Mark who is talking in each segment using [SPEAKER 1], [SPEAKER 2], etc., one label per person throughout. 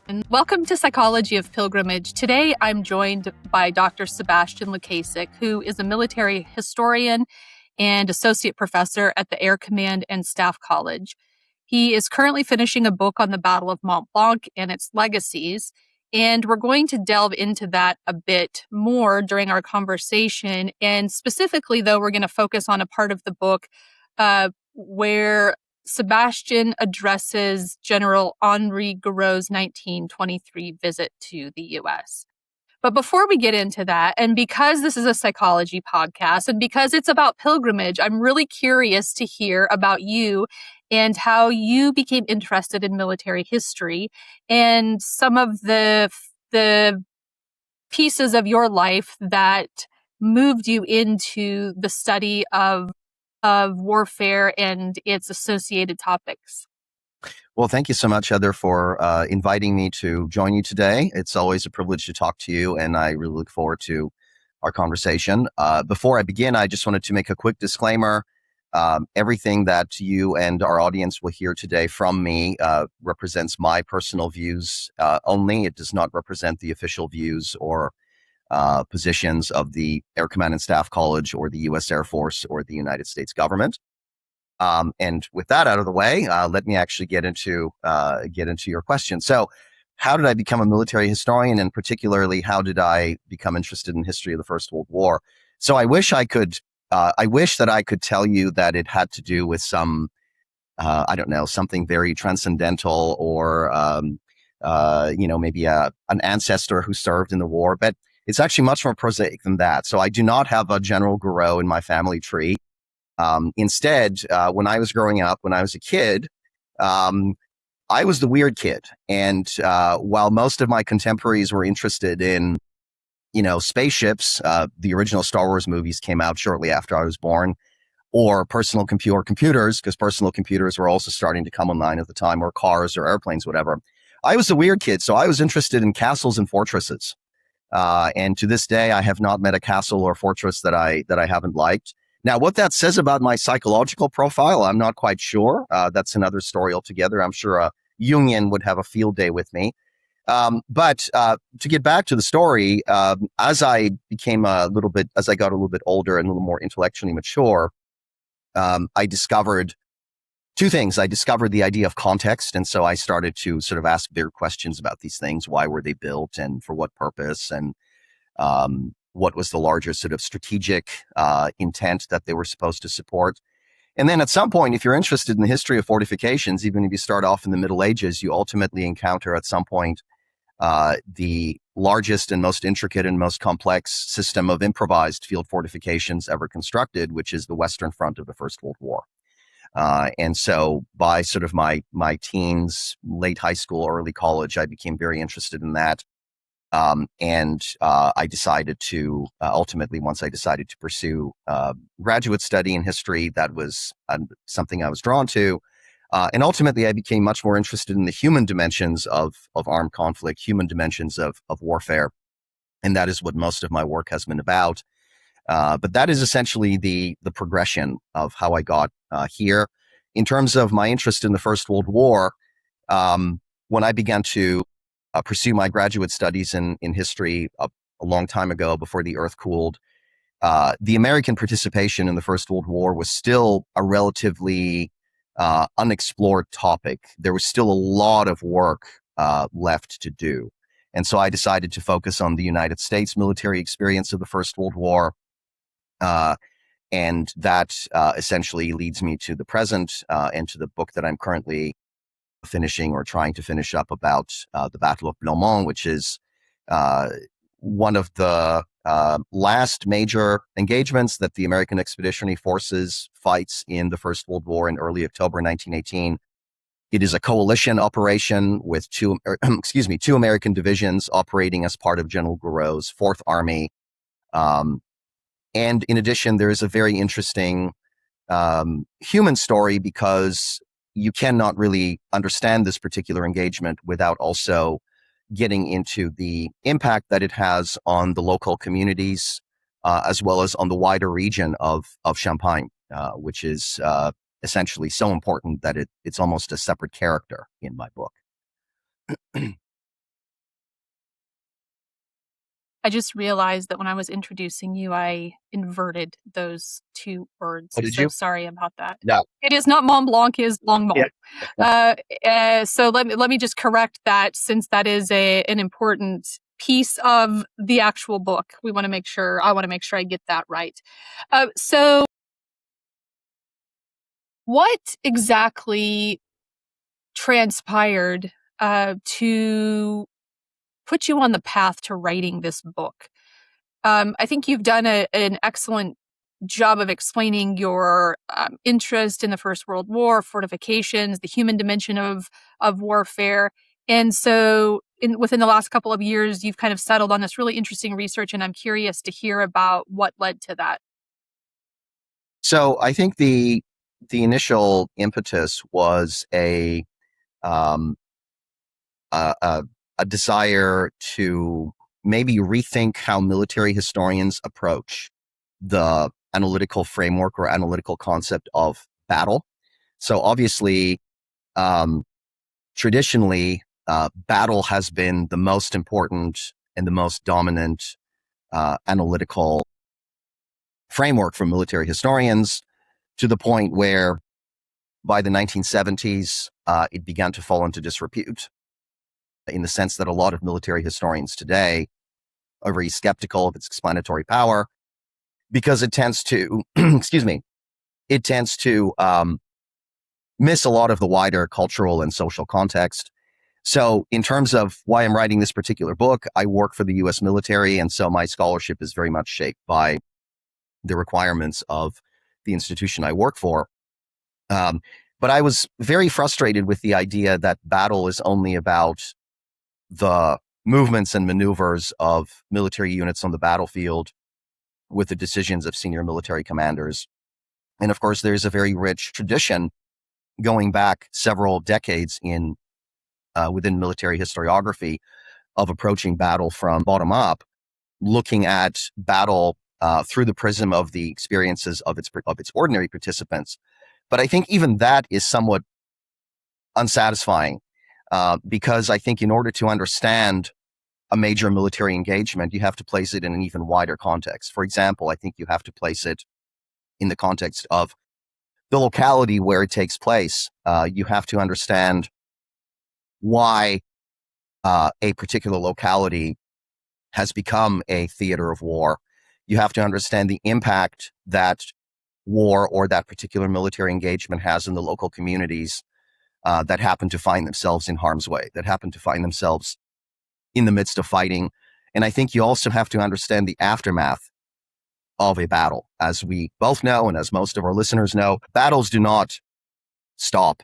[SPEAKER 1] And welcome to Psychology of Pilgrimage. Today, I'm joined by Dr. Sebastian Lukasik, who is a military historian and associate professor at the Air Command and Staff College. He is currently finishing a book on the Battle of Mont Blanc and its legacies, and we're going to delve into that a bit more during our conversation. And specifically, though, we're going to focus on a part of the book where Sebastian addresses General Henri Gouraud's 1923 visit to the U.S. But before we get into that, and because this is a psychology podcast, and because it's about pilgrimage, I'm really curious to hear about you and how you became interested in military history and some of the pieces of your life that moved you into the study of warfare and its associated topics.
[SPEAKER 2] Well, thank you so much, Heather, for inviting me to join you today. It's always a privilege to talk to you, and I really look forward to our conversation. Before I begin, I just wanted to make a quick disclaimer. Everything that you and our audience will hear today from me represents my personal views only. It does not represent the official views or positions of the Air Command and Staff College or the U.S. Air Force or the United States government. And with that out of the way, let me actually get into your question. So, how did I become a military historian, and particularly how did I become interested in history of the First World War? So, I wish that I could tell you that it had to do with some, I don't know, something very transcendental or, maybe an ancestor who served in the war, but it's actually much more prosaic than that. So I do not have a General Gouraud in my family tree. Instead, when I was growing up, when I was a kid, I was the weird kid. And while most of my contemporaries were interested in, spaceships, the original Star Wars movies came out shortly after I was born, or personal computers, because personal computers were also starting to come online at the time, or cars or airplanes, whatever. I was the weird kid, so I was interested in castles and fortresses. And to this day, I have not met a castle or fortress that I haven't liked. Now, what that says about my psychological profile, I'm not quite sure. That's another story altogether. I'm sure a Jungian would have a field day with me. But to get back to the story, as I got a little bit older and a little more intellectually mature, I discovered two things. I discovered the idea of context. And so I started to sort of ask bigger questions about these things. Why were they built and for what purpose? And what was the larger sort of strategic intent that they were supposed to support? And then at some point, if you're interested in the history of fortifications, even if you start off in the Middle Ages, you ultimately encounter at some point the largest and most intricate and most complex system of improvised field fortifications ever constructed, which is the Western Front of the First World War. And so by sort of my teens, late high school, early college, I became very interested in that. I decided to, ultimately, once I decided to pursue graduate study in history, that was something I was drawn to. And ultimately, I became much more interested in the human dimensions of armed conflict, human dimensions of warfare. And that is what most of my work has been about. But that is essentially the progression of how I got here. In terms of my interest in the First World War, when I began to pursue my graduate studies in history a long time ago, before the earth cooled, the American participation in the First World War was still a relatively unexplored topic. There was still a lot of work left to do. And so I decided to focus on the United States military experience of the First World War. And that essentially leads me to the present and to the book that I'm currently finishing or trying to finish up about the Battle of Blanc Mont, which is one of the last major engagements that the American Expeditionary Forces fights in the First World War in early October 1918. It is a coalition operation with two American divisions operating as part of General Gouraud's Fourth Army. And in addition, there is a very interesting human story, because you cannot really understand this particular engagement without also getting into the impact that it has on the local communities, as well as on the wider region of Champagne, which is essentially so important that it's almost a separate character in my book.
[SPEAKER 1] I just realized that when I was introducing you, I inverted those two words.
[SPEAKER 2] Oh, did
[SPEAKER 1] So
[SPEAKER 2] you?
[SPEAKER 1] sorry about that.
[SPEAKER 2] No.
[SPEAKER 1] It is not Mont Blanc, it is Blanc
[SPEAKER 2] Yeah.
[SPEAKER 1] Mont. So let me just correct that, since that is an important piece of the actual book. I want to make sure I get that right. So what exactly transpired to put you on the path to writing this book? I think you've done an excellent job of explaining your interest in the First World War, fortifications, the human dimension of warfare. And so within the last couple of years, you've kind of settled on this really interesting research, and I'm curious to hear about what led to that.
[SPEAKER 2] So I think the initial impetus was um, a a desire to maybe rethink how military historians approach the analytical framework or analytical concept of battle. So obviously, um, traditionally, battle has been the most important and the most dominant analytical framework for military historians, to the point where by the 1970s, it began to fall into disrepute, in the sense that a lot of military historians today are very skeptical of its explanatory power, because it tends to, excuse me, it tends to miss a lot of the wider cultural and social context. So in terms of why I'm writing this particular book, I work for the US military, and so my scholarship is very much shaped by the requirements of the institution I work for. But I was very frustrated with the idea that battle is only about the movements and maneuvers of military units on the battlefield with the decisions of senior military commanders. And of course, there's a very rich tradition going back several decades in within military historiography of approaching battle from bottom up, looking at battle through the prism of the experiences of its ordinary participants. But I think even that is somewhat unsatisfying, because I think in order to understand a major military engagement, you have to place it in an even wider context. For example, I think you have to place it in the context of the locality where it takes place. You have to understand why a particular locality has become a theater of war. You have to understand the impact that war or that particular military engagement has in the local communities that happen to find themselves in harm's way, that happen to find themselves in the midst of fighting. And I think you also have to understand the aftermath of a battle. As we both know, and as most of our listeners know, battles do not stop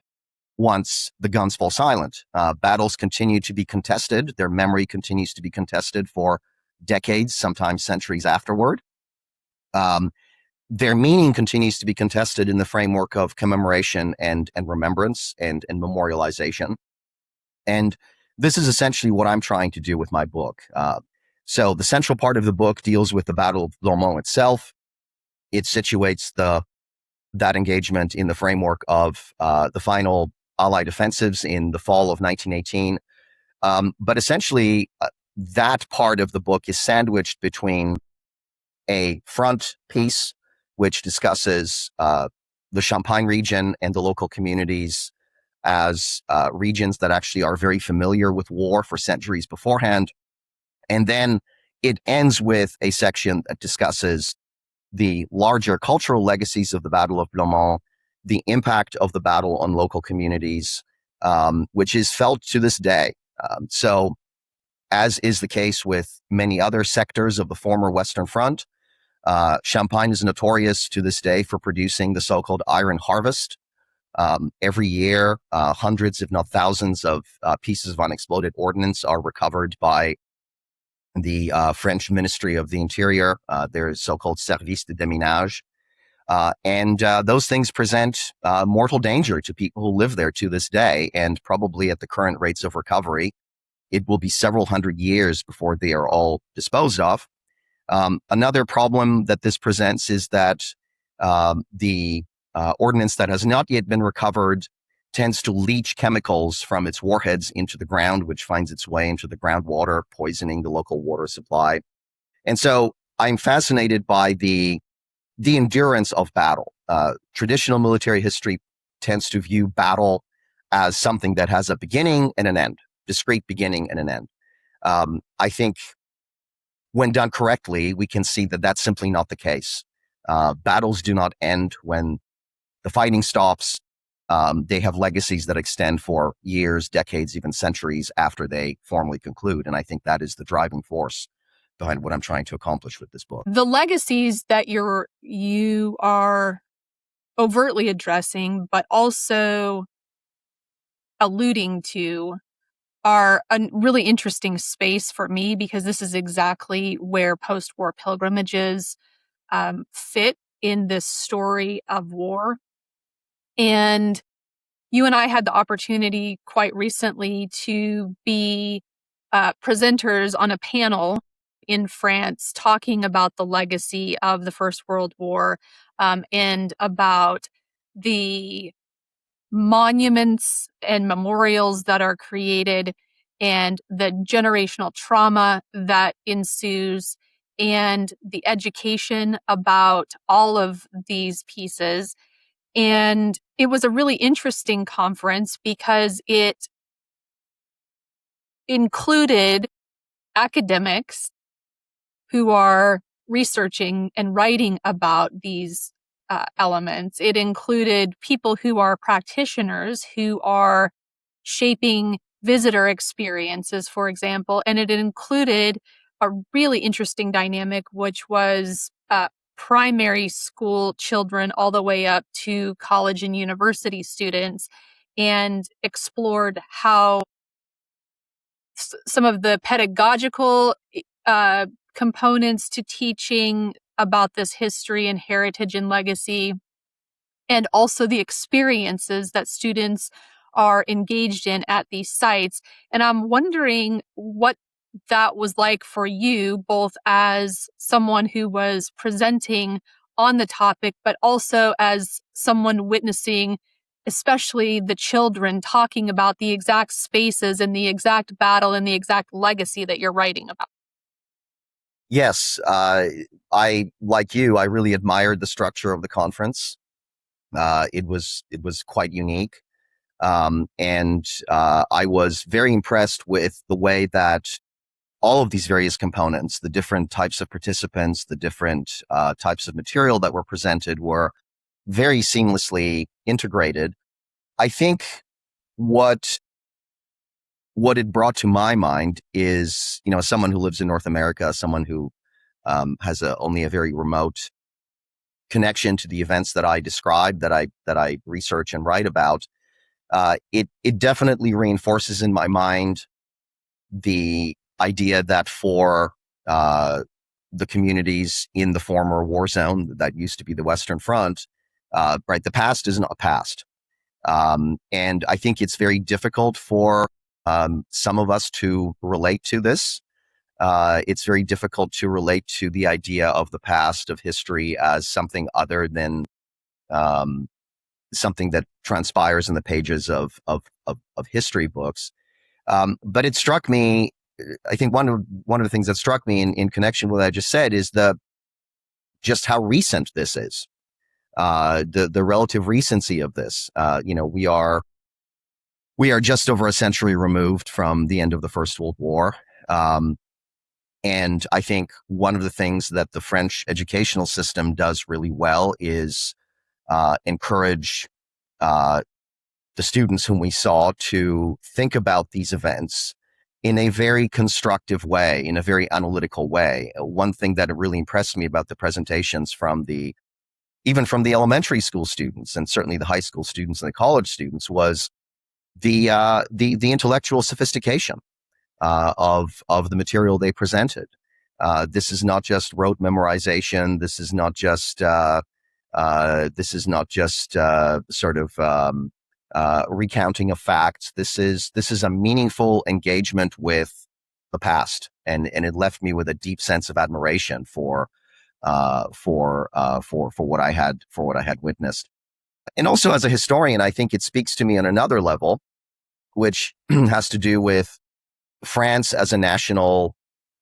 [SPEAKER 2] once the guns fall silent. Battles continue to be contested. Their memory continues to be contested for decades, sometimes centuries afterward. Their meaning continues to be contested in the framework of commemoration and remembrance and memorialization. And this is essentially what I'm trying to do with my book. So the central part of the book deals with the Battle of Blanc Mont itself. It situates that engagement in the framework of the final Allied offensives in the fall of 1918. But essentially, that part of the book is sandwiched between a front piece, which discusses the Champagne region and the local communities as regions that actually are very familiar with war for centuries beforehand. And then it ends with a section that discusses the larger cultural legacies of the Battle of Blanc Mont, the impact of the battle on local communities, which is felt to this day. So, as is the case with many other sectors of the former Western Front, Champagne is notorious to this day for producing the so-called iron harvest. Every year, hundreds, if not thousands, of pieces of unexploded ordnance are recovered by the French Ministry of the Interior, their so-called service de déminage. And those things present mortal danger to people who live there to this day. And probably at the current rates of recovery, it will be several hundred years before they are all disposed of. Another problem that this presents is that the ordnance that has not yet been recovered tends to leach chemicals from its warheads into the ground, which finds its way into the groundwater, poisoning the local water supply. And so I'm fascinated by the endurance of battle. Traditional military history tends to view battle as something that has a beginning and an end, discrete beginning and an end. I think when done correctly, we can see that that's simply not the case. Battles do not end when the fighting stops. They have legacies that extend for years, decades, even centuries after they formally conclude. And I think that is the driving force behind what I'm trying to accomplish with this book.
[SPEAKER 1] The legacies that you are overtly addressing, but also alluding to, are a really interesting space for me, because this is exactly where post-war pilgrimages fit in this story of war. And you and I had the opportunity quite recently to be presenters on a panel in France talking about the legacy of the First World War, and about the monuments and memorials that are created and the generational trauma that ensues and the education about all of these pieces. And it was a really interesting conference because it included academics who are researching and writing about these elements. It included people who are practitioners who are shaping visitor experiences, for example. And it included a really interesting dynamic, which was primary school children all the way up to college and university students, and explored how some of the pedagogical components to teaching about this history and heritage and legacy, and also the experiences that students are engaged in at these sites. And I'm wondering what that was like for you, both as someone who was presenting on the topic, but also as someone witnessing, especially the children, talking about the exact spaces and the exact battle and the exact legacy that you're writing about.
[SPEAKER 2] Yes, like you, I really admired the structure of the conference. It was quite unique, and I was very impressed with the way that all of these various components, the different types of participants, the different types of material that were presented, were very seamlessly integrated. I think what it brought to my mind is, as someone who lives in North America, someone who has only a very remote connection to the events that I describe, that I research and write about. It definitely reinforces in my mind the idea that for the communities in the former war zone that used to be the Western Front, right, the past is not past. And I think it's very difficult for some of us to relate to this. It's very difficult to relate to the idea of the past, of history, as something other than something that transpires in the pages of history books. But it struck me, I think one of the things that struck me in connection with what I just said is just how recent this is. The relative recency of this. We are just over a century removed from the end of the First World War. And I think one of the things that the French educational system does really well is encourage the students whom we saw to think about these events in a very constructive way, in a very analytical way. One thing that really impressed me about the presentations even from the elementary school students, and certainly the high school students and the college students, was the intellectual sophistication of the material they presented. This is not just rote memorization. This is not just sort of recounting of facts. This is a meaningful engagement with the past, and it left me with a deep sense of admiration for what I had witnessed. And also, as a historian, I think it speaks to me on another level, which has to do with France as a national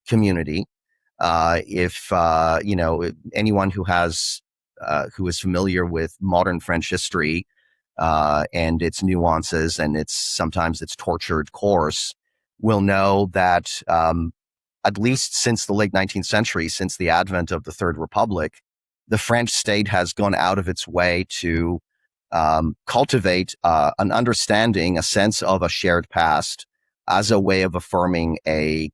[SPEAKER 2] community, If anyone who is familiar with modern French history and its nuances and sometimes its tortured course, will know that at least since the late 19th century, since the advent of the Third Republic, the French state has gone out of its way to cultivate an understanding, a sense of a shared past as a way of affirming a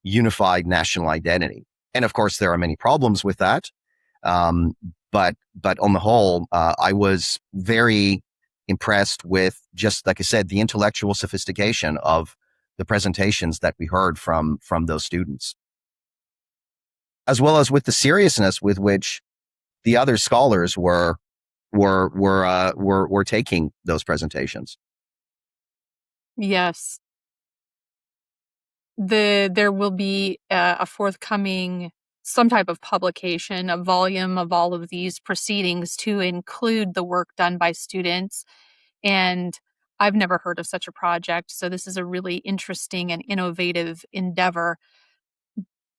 [SPEAKER 2] unified national identity. And of course, there are many problems with that. But on the whole, I was very impressed with, just like I said, the intellectual sophistication of the presentations that we heard from those students, as well as with the seriousness with which the other scholars were taking those presentations.
[SPEAKER 1] Yes. There will be a forthcoming some type of publication, a volume of all of these proceedings to include the work done by students. And I've never heard of such a project, so this is a really interesting and innovative endeavor.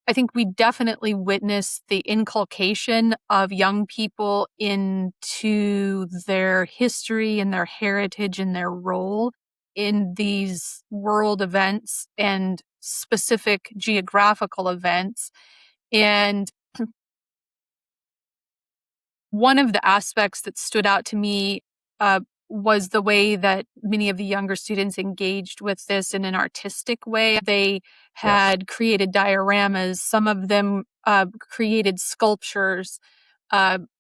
[SPEAKER 1] I think we definitely witness the inculcation of young people into their history and their heritage and their role in these world events and specific geographical events. And one of the aspects that stood out to me uh, was the way that many of the younger students engaged with this in an artistic way. They
[SPEAKER 2] Yes.
[SPEAKER 1] had created dioramas, some of them created sculptures,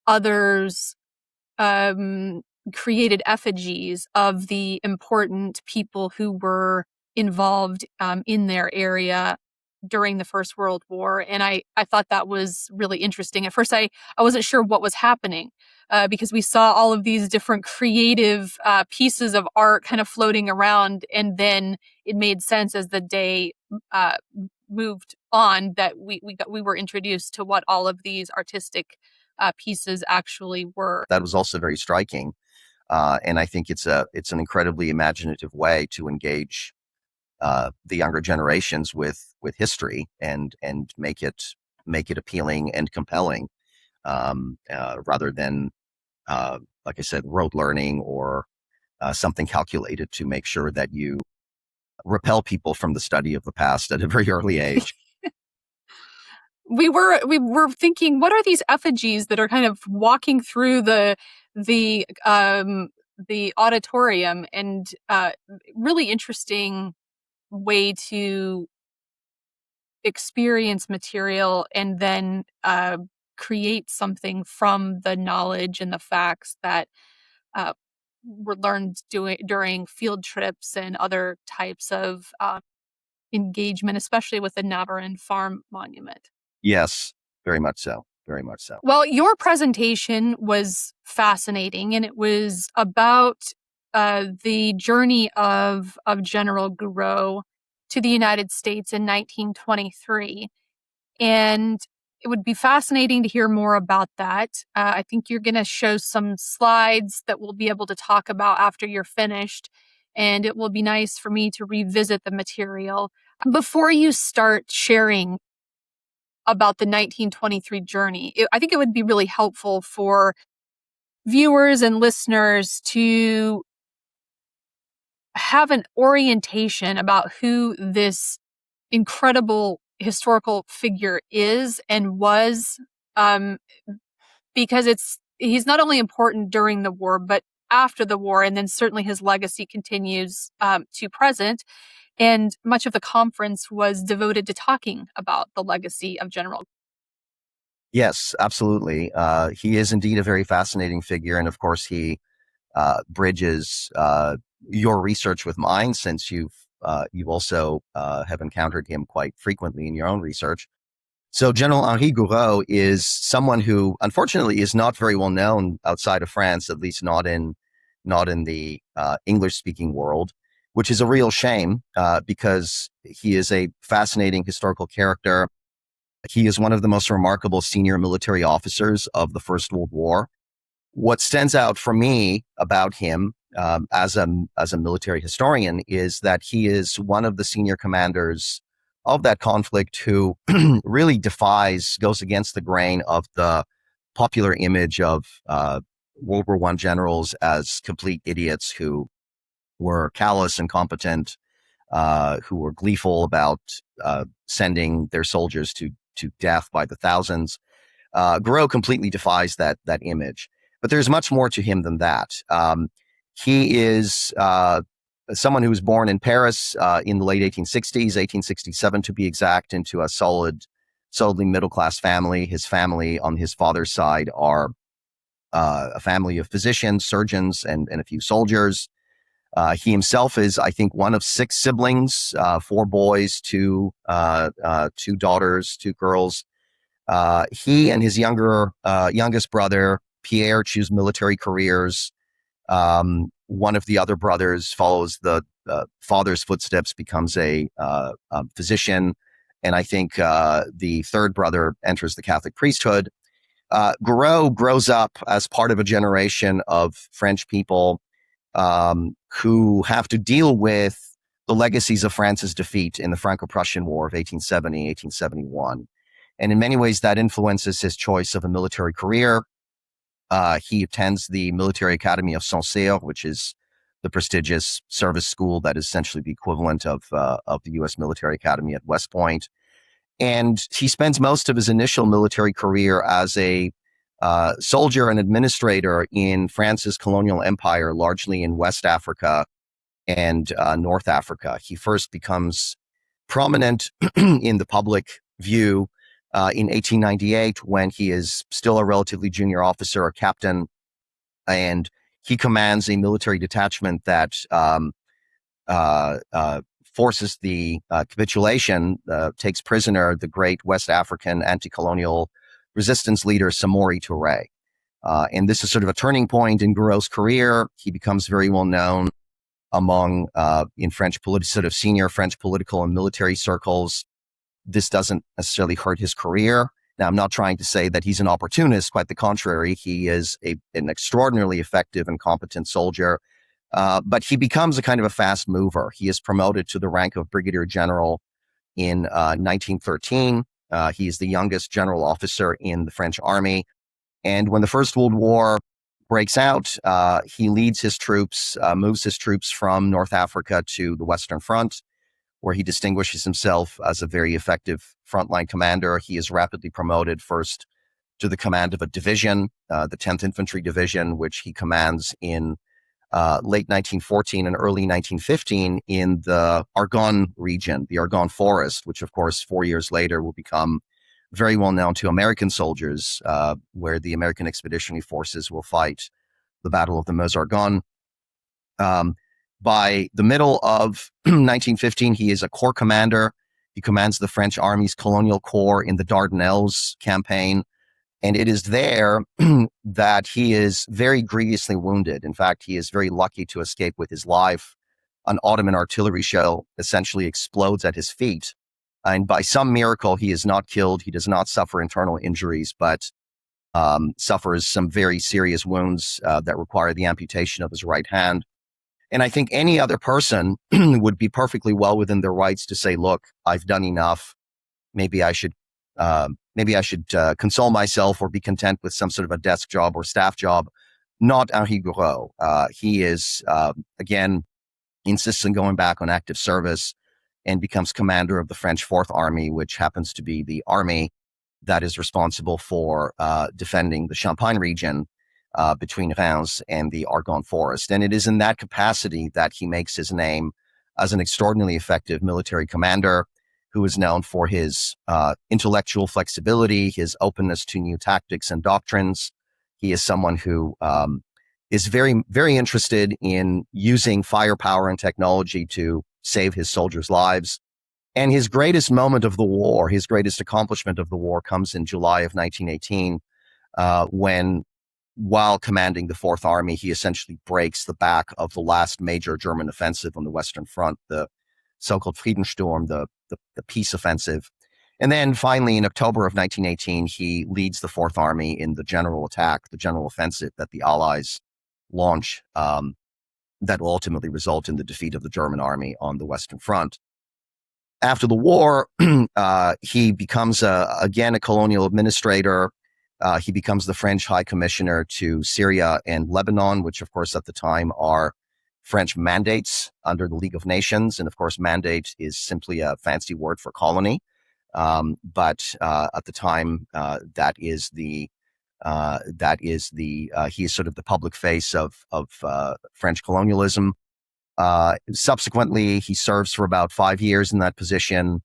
[SPEAKER 1] others um, created effigies of the important people who were involved in their area during the First World War. And I thought that was really interesting. At first, I wasn't sure what was happening because we saw all of these different creative pieces of art kind of floating around. And then it made sense as the day uh, moved on that we were introduced to what all of these artistic pieces actually were.
[SPEAKER 2] That was also very striking. And I think it's an incredibly imaginative way to engage the younger generations with history and make it appealing and compelling, rather than like I said, rote learning or something calculated to make sure that you repel people from the study of the past at a very early age.
[SPEAKER 1] We were thinking, what are these effigies that are kind of walking through the the auditorium, and really interesting way to experience material and then create something from the knowledge and the facts that uh, were learned during field trips and other types of engagement, especially with the Navarin Farm Monument.
[SPEAKER 2] Yes, very much so. Very much so.
[SPEAKER 1] Well, your presentation was fascinating, and it was about the journey of General Gouraud to the United States in 1923. And it would be fascinating to hear more about that. I think you're going to show some slides that we'll be able to talk about after you're finished. And it will be nice for me to revisit the material. Before you start sharing about the 1923 journey, I think it would be really helpful for viewers and listeners to have an orientation about who this incredible historical figure is and was, um, because he's not only important during the war, but after the war, and then certainly his legacy continues to present. And much of the conference was devoted to talking about the legacy of General.
[SPEAKER 2] Yes, absolutely. He is indeed a very fascinating figure, and of course, he bridges your research with mine, since you've also have encountered him quite frequently in your own research. So General Henri Gouraud is someone who, unfortunately, is not very well known outside of France, at least not in the English-speaking world, which is a real shame because he is a fascinating historical character. He is one of the most remarkable senior military officers of the First World War. What stands out for me about him as a military historian is that he is one of the senior commanders of that conflict who really goes against the grain of the popular image of World War I generals as complete idiots who were callous, incompetent, who were gleeful about sending their soldiers to death by the thousands. Gouraud completely defies that image. But there's much more to him than that. He is someone who was born in Paris in the late 1860s, 1867 to be exact, into a solidly middle-class family. His family on his father's side are a family of physicians, surgeons, and a few soldiers. He himself is, I think, one of 6 siblings, 4 boys, 2 daughters, 2 girls. He and his youngest brother, Pierre, choose military careers. One of the other brothers follows the father's footsteps, becomes a physician. And I think the third brother enters the Catholic priesthood. Gouraud grows up as part of a generation of French people who have to deal with the legacies of France's defeat in the Franco-Prussian War of 1870, 1871. And in many ways, that influences his choice of a military career. He attends the Military Academy of Saint-Cyr, which is the prestigious service school that is essentially the equivalent of the U.S. Military Academy at West Point. And he spends most of his initial military career as a soldier and administrator in France's colonial empire, largely in West Africa and North Africa. He first becomes prominent in the public view in 1898 when he is still a relatively junior officer, a captain, and he commands a military detachment that forces the capitulation, takes prisoner the great West African anti-colonial resistance leader Samori Touré. And this is sort of a turning point in Gouraud's career. He becomes very well known among in French sort of senior French political and military circles. This doesn't necessarily hurt his career. Now, I'm not trying to say that he's an opportunist. Quite the contrary. He is an extraordinarily effective and competent soldier. But he becomes a kind of a fast mover. He is promoted to the rank of brigadier general in 1913. He is the youngest general officer in the French army. And when the First World War breaks out, he leads his troops, moves his troops from North Africa to the Western Front, where he distinguishes himself as a very effective frontline commander. He is rapidly promoted first to the command of a division, the 10th Infantry Division, which he commands in late 1914 and early 1915 in the Argonne region, the Argonne Forest, which of course 4 years later will become very well known to American soldiers, where the American Expeditionary Forces will fight the Battle of the Meuse-Argonne. By the middle of 1915, he is a corps commander. He commands the French Army's Colonial Corps in the Dardanelles campaign. And it is there that he is very grievously wounded. In fact, he is very lucky to escape with his life. An Ottoman artillery shell essentially explodes at his feet. And by some miracle, he is not killed. He does not suffer internal injuries, but suffers some very serious wounds that require the amputation of his right hand. And I think any other person would be perfectly well within their rights to say, look, I've done enough. Maybe I should console myself or be content with some sort of a desk job or staff job. Not Henri Gouraud. He is, again, insists on going back on active service and becomes commander of the French Fourth Army, which happens to be the army that is responsible for defending the Champagne region between Reims and the Argonne Forest. And it is in that capacity that he makes his name as an extraordinarily effective military commander who is known for his intellectual flexibility, his openness to new tactics and doctrines. He is someone who is very, very interested in using firepower and technology to save his soldiers' lives. And his greatest moment of the war, his greatest accomplishment of the war comes in July of 1918, when, while commanding the Fourth Army, he essentially breaks the back of the last major German offensive on the Western Front, the so-called Friedenssturm, the peace offensive. And then finally, in October of 1918, he leads the Fourth Army in the general attack, the general offensive that the Allies launch, that will ultimately result in the defeat of the German army on the Western Front. After the war, he becomes again a colonial administrator. He becomes the French High Commissioner to Syria and Lebanon, which, of course, at the time are French mandates under the League of Nations. And of course, mandate is simply a fancy word for colony. But at the time, he is sort of the public face of French colonialism. Subsequently, he serves for about 5 years in that position.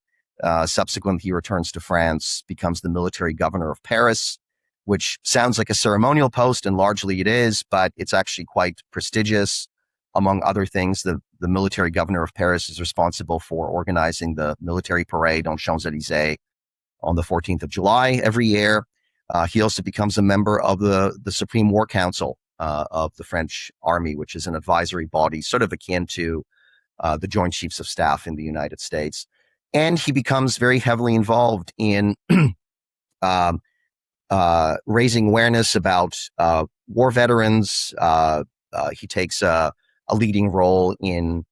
[SPEAKER 2] Subsequently, he returns to France, becomes the military governor of Paris, which sounds like a ceremonial post, and largely it is, but it's actually quite prestigious. Among other things, the military governor of Paris is responsible for organizing the military parade on Champs-Élysées on the 14th of July every year. He also becomes a member of the Supreme War Council of the French Army, which is an advisory body sort of akin to the Joint Chiefs of Staff in the United States. And he becomes very heavily involved in raising awareness about war veterans. He takes a leading role in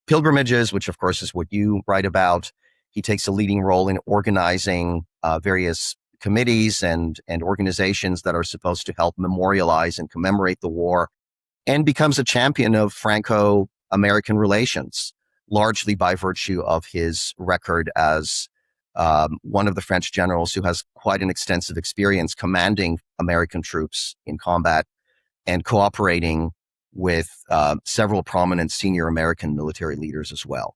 [SPEAKER 2] pilgrimages, which of course is what you write about. He takes a leading role in organizing various committees and organizations that are supposed to help memorialize and commemorate the war, and becomes a champion of Franco-American relations, largely by virtue of his record as one of the French generals who has quite an extensive experience commanding American troops in combat and cooperating with several prominent senior American military leaders as well.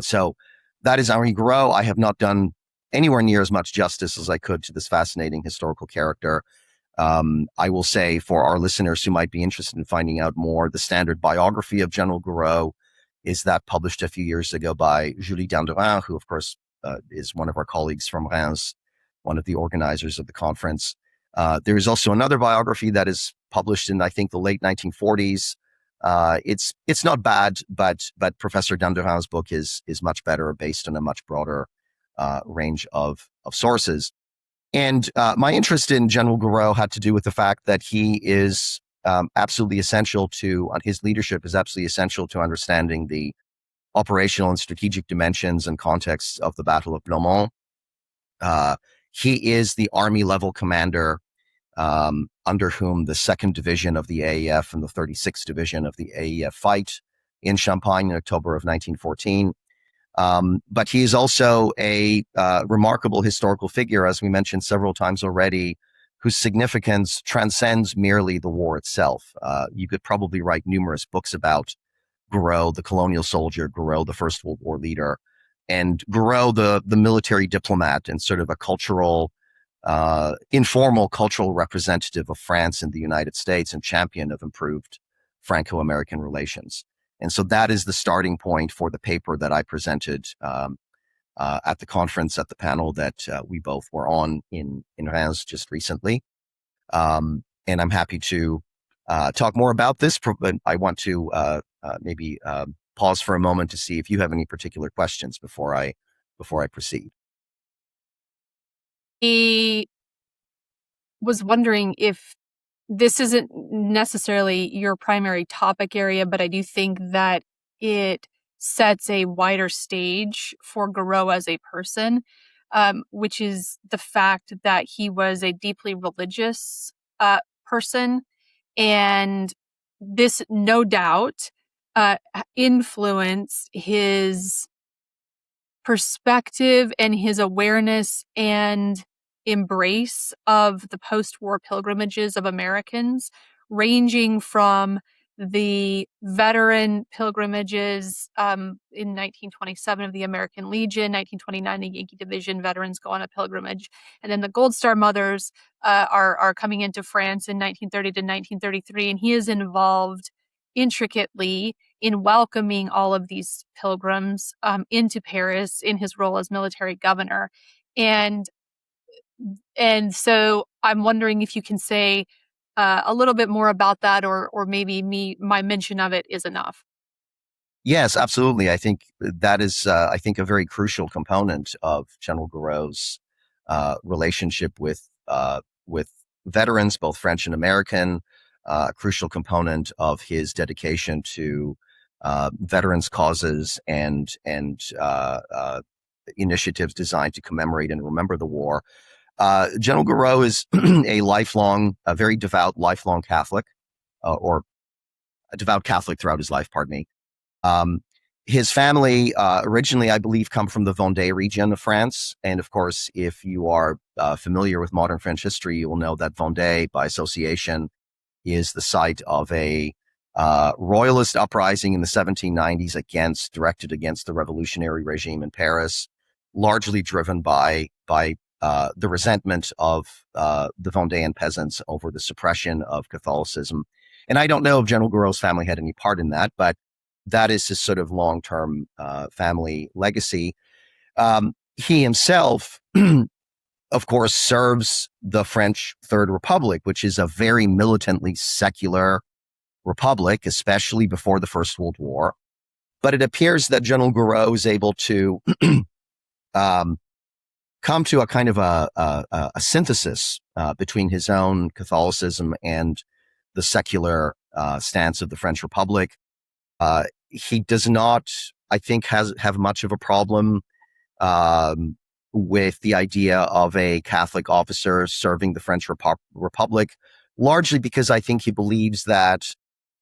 [SPEAKER 2] So that is Henri Gouraud. I have not done anywhere near as much justice as I could to this fascinating historical character. I will say, for our listeners who might be interested in finding out more, the standard biography of General Gouraud is that published a few years ago by Julie Dandurand, who, of course, is one of our colleagues from Reims, one of the organizers of the conference. There is also another biography that is published in, I think, the late 1940s. It's not bad, but Professor Dandurand's book is much better, based on a much broader range of sources. And my interest in General Gouraud had to do with the fact that he is absolutely essential to, his leadership is absolutely essential to understanding the operational and strategic dimensions and contexts of the Battle of Blanc Mont. He is the army level commander under whom the 2nd Division of the AEF and the 36th Division of the AEF fight in Champagne in October of 1914. But he is also a remarkable historical figure, as we mentioned several times already, whose significance transcends merely the war itself. You could probably write numerous books about Gouraud, the colonial soldier, Gouraud, the First World War leader, and Gouraud, the military diplomat and sort of a cultural, informal cultural representative of France in the United States and champion of improved Franco-American relations. And so that is the starting point for the paper that I presented at the conference, at the panel that we both were on in Reims just recently. And I'm happy to talk more about this, but I want to maybe pause for a moment to see if you have any particular questions before I proceed.
[SPEAKER 1] He was wondering if this isn't necessarily your primary topic area, but I do think that it sets a wider stage for Gouraud as a person, which is the fact that he was a deeply religious person. And this, no doubt, influenced his perspective and his awareness and embrace of the post-war pilgrimages of Americans, ranging from the veteran pilgrimages in 1927 of the American Legion, 1929 the Yankee Division veterans go on a pilgrimage, and then the Gold Star Mothers are coming into France in 1930 to 1933, and he is involved intricately in welcoming all of these pilgrims into Paris in his role as military governor. And so I'm wondering if you can say a little bit more about that, or maybe my mention of it is enough.
[SPEAKER 2] Yes, absolutely. I think that is, I think, a very crucial component of General Gouraud's relationship with veterans, both French and American. A crucial component of his dedication to veterans causes and initiatives designed to commemorate and remember the war. General Gouraud is a very devout, lifelong Catholic, or a devout Catholic throughout his life, pardon me. His family originally, I believe, come from the Vendée region of France. And of course, if you are familiar with modern French history, you will know that Vendée, by association, is the site of a royalist uprising in the 1790s directed against the revolutionary regime in Paris, largely driven by the resentment of the Vendéan peasants over the suppression of Catholicism. And I don't know if General Gouraud's family had any part in that, but that is his sort of long-term family legacy. He himself, of course, serves the French Third Republic, which is a very militantly secular republic, especially before the First World War. But it appears that General Gouraud is able to come to a kind of a synthesis between his own Catholicism and the secular stance of the French Republic. He does not, I think, have much of a problem with the idea of a Catholic officer serving the French Republic, largely because I think he believes that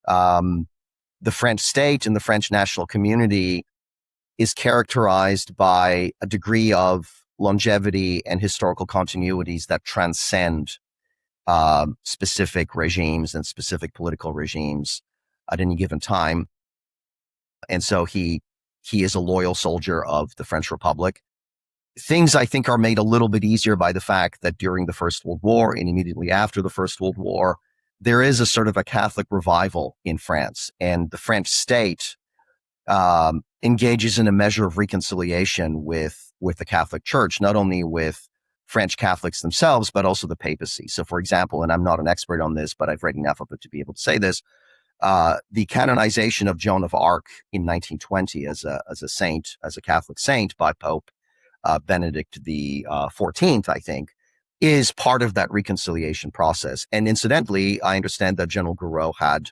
[SPEAKER 2] the French state and the French national community is characterized by a degree of longevity and historical continuities that transcend specific regimes and specific political regimes at any given time. And so he is a loyal soldier of the French Republic. Things, I think, are made a little bit easier by the fact that during the First World War and immediately after the First World War, there is a sort of a Catholic revival in France, and the French state engages in a measure of reconciliation with the Catholic Church, not only with French Catholics themselves, but also the papacy. So, for example, and I'm not an expert on this, but I've read enough of it to be able to say this, the canonization of Joan of Arc in 1920 as a saint, as a Catholic saint by Pope Benedict the 14th, I think, is part of that reconciliation process. And incidentally, I understand that General Gouraud had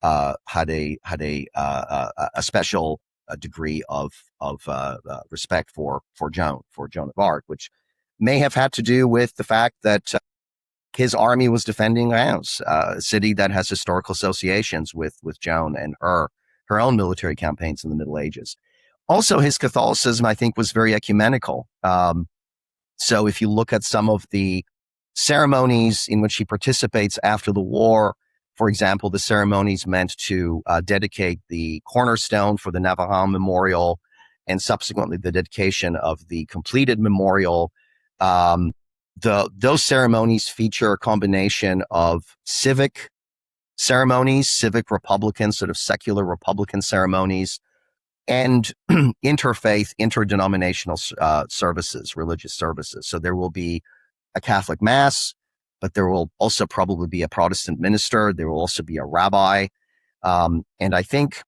[SPEAKER 2] a special degree of respect for Joan of Arc, which may have had to do with the fact that his army was defending Reims, a city that has historical associations with Joan and her own military campaigns in the Middle Ages. Also, his Catholicism, I think, was very ecumenical. So if you look at some of the ceremonies in which he participates after the war, for example, the ceremonies meant to dedicate the cornerstone for the Navarin Memorial and subsequently the dedication of the completed memorial, those ceremonies feature a combination of civic ceremonies, civic Republican, sort of secular Republican ceremonies, and interfaith, interdenominational services, religious services. So there will be a Catholic mass, but there will also probably be a Protestant minister. There will also be a rabbi. And I think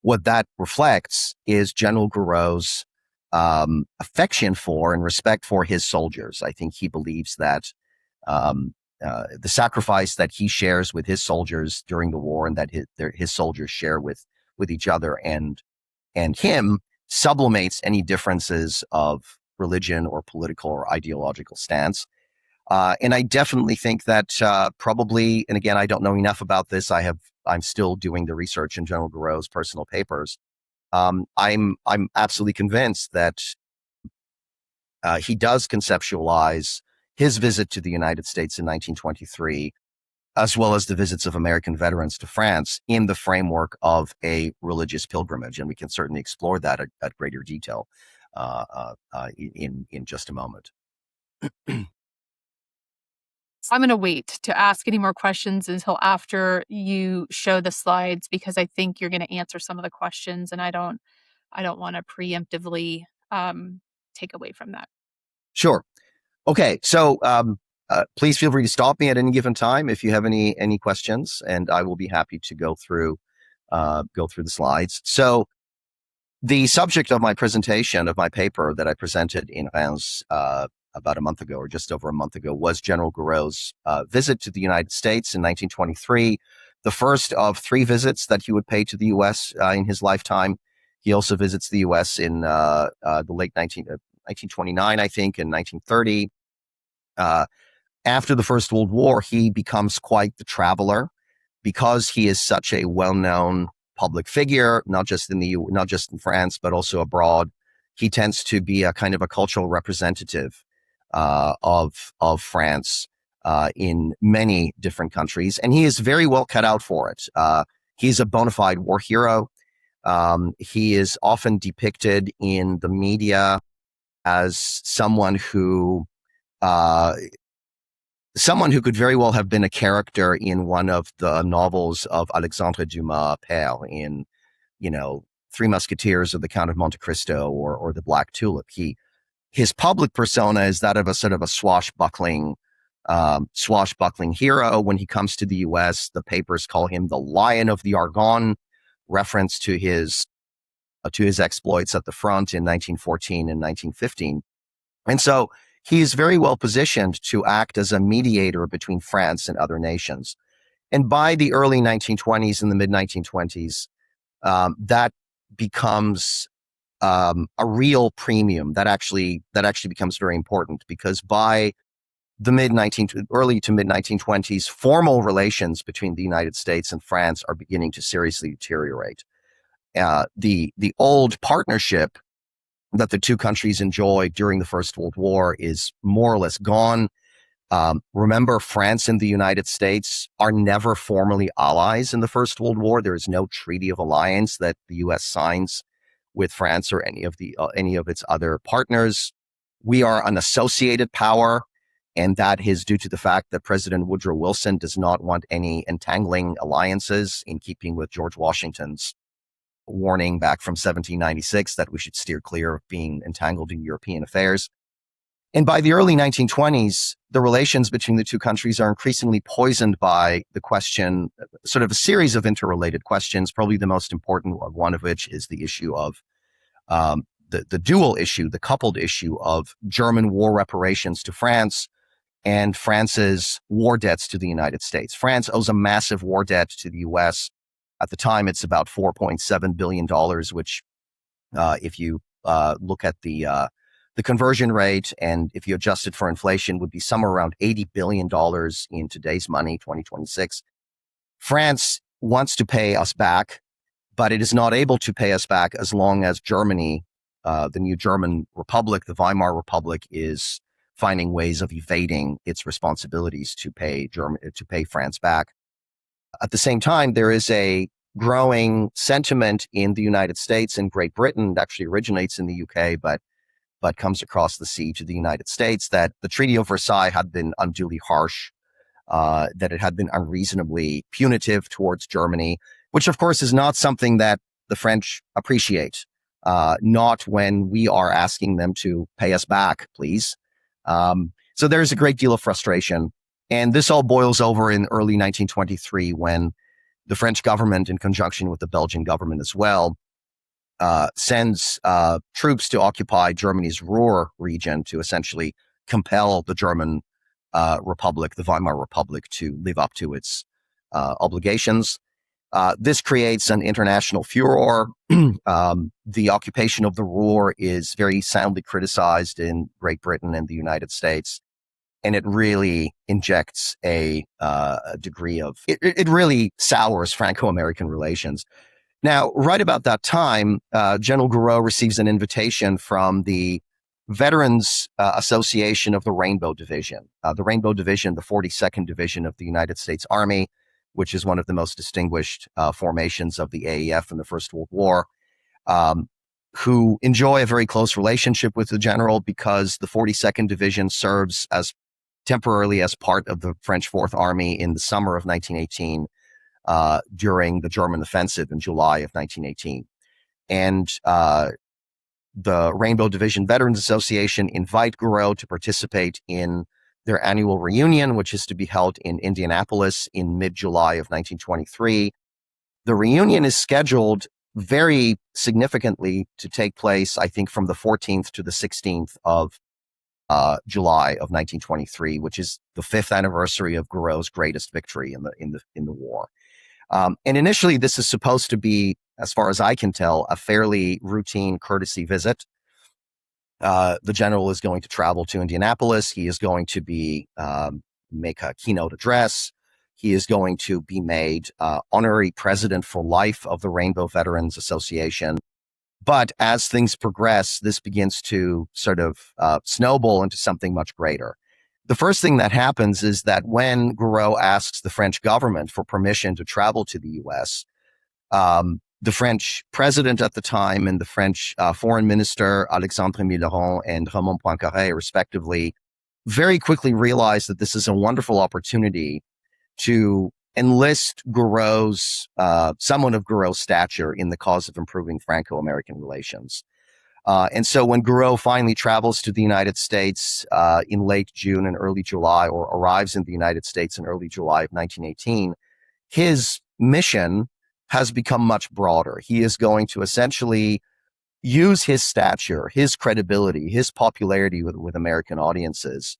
[SPEAKER 2] what that reflects is General Gouraud's affection for and respect for his soldiers. I think he believes that the sacrifice that he shares with his soldiers during the war and that his soldiers share with each other and him sublimates any differences of religion or political or ideological stance. And I definitely think that probably, and again, I don't know enough about this. I'm still doing the research in General Gouraud's personal papers. I'm absolutely convinced that he does conceptualize his visit to the United States in 1923, as well as the visits of American veterans to France, in the framework of a religious pilgrimage. And we can certainly explore that at greater detail in just a moment.
[SPEAKER 1] I'm going to wait to ask any more questions until after you show the slides, because I think you're going to answer some of the questions, and I don't want to preemptively take away from that.
[SPEAKER 2] Sure. Okay. So please feel free to stop me at any given time if you have any questions, and I will be happy to go through the slides. So the subject of my presentation, of my paper that I presented in Reims about a month ago, or just over a month ago, was General Gouraud's visit to the United States in 1923 the first of 3 visits that he would pay to the U.S. In his lifetime. He also visits the U.S. in the late 1929, I think, and 1930. After the First World War, he becomes quite the traveler because he is such a well-known public figure, not just in France, but also abroad. He tends to be a kind of a cultural representative of France in many different countries, and he is very well cut out for it. He's a bona fide war hero. He is often depicted in the media as someone who could very well have been a character in one of the novels of Alexandre Dumas Père in, Three Musketeers or The Count of Monte Cristo or The Black Tulip. His public persona is that of a sort of a swashbuckling hero. When he comes to the U.S., the papers call him the Lion of the Argonne, reference to his exploits at the front in 1914 and 1915. And so he is very well positioned to act as a mediator between France and other nations. And by the early 1920s and the mid 1920s, that becomes a real premium that actually becomes very important, because by the early to mid 1920s, formal relations between the United States and France are beginning to seriously deteriorate. The old partnership that the two countries enjoyed during the First World War is more or less gone. Remember, France and the United States are never formally allies in the First World War. There is no treaty of alliance that the U.S. signs with France or any of its other partners. We are an associated power, and that is due to the fact that President Woodrow Wilson does not want any entangling alliances, in keeping with George Washington's warning back from 1796 that we should steer clear of being entangled in European affairs. And by the early 1920s, the relations between the two countries are increasingly poisoned by the question, sort of a series of interrelated questions, probably the most important one of which is the issue of the dual issue, the coupled issue of German war reparations to France and France's war debts to the United States. France owes a massive war debt to the U.S. At the time, it's about $4.7 billion, which if you look at the conversion rate and if you adjust it for inflation, would be somewhere around $80 billion in today's money, 2026. France wants to pay us back, but it is not able to pay us back as long as Germany, the new German Republic, the Weimar Republic, is finding ways of evading its responsibilities to pay France back. At the same time, there is a growing sentiment in the United States and Great Britain, that actually originates in the UK, but comes across the sea to the United States, that the Treaty of Versailles had been unduly harsh, that it had been unreasonably punitive towards Germany, which of course is not something that the French appreciate, not when we are asking them to pay us back, please. So there's a great deal of frustration. And this all boils over in early 1923 when the French government, in conjunction with the Belgian government as well, sends troops to occupy Germany's Ruhr region to essentially compel the German Republic, the Weimar Republic, to live up to its obligations. This creates an international furor. The occupation of the Ruhr is very soundly criticized in Great Britain and the United States. And it really injects a degree of, it really sours Franco-American relations. Now, right about that time, General Gouraud receives an invitation from the Veterans Association of the Rainbow Division. The Rainbow Division, the 42nd Division of the United States Army, which is one of the most distinguished formations of the AEF in the First World War, who enjoy a very close relationship with the general because the 42nd Division serves as temporarily as part of the French Fourth Army in the summer of 1918 during the German offensive in July of 1918. And the Rainbow Division Veterans Association invite Gouraud to participate in their annual reunion, which is to be held in Indianapolis in mid-July of 1923. The reunion is scheduled very significantly to take place, I think, from the 14th to the 16th of July of 1923, which is the 5th anniversary of Gouraud's greatest victory in the war. And initially, this is supposed to be, as far as I can tell, a fairly routine courtesy visit. The general is going to travel to Indianapolis. He is going to be make a keynote address. He is going to be made honorary president for life of the Rainbow Veterans Association. But as things progress, this begins to sort of snowball into something much greater. The first thing that happens is that when Gouraud asks the French government for permission to travel to the U.S., the French president at the time and the French foreign minister, Alexandre Millerand and Raymond Poincaré, respectively, very quickly realized that this is a wonderful opportunity to enlist someone of Gouraud's stature in the cause of improving Franco-American relations. And so when Gouraud finally travels to the United States in late June and early July, or arrives in the United States in early July of 1918, his mission has become much broader. He is going to essentially use his stature, his credibility, his popularity with American audiences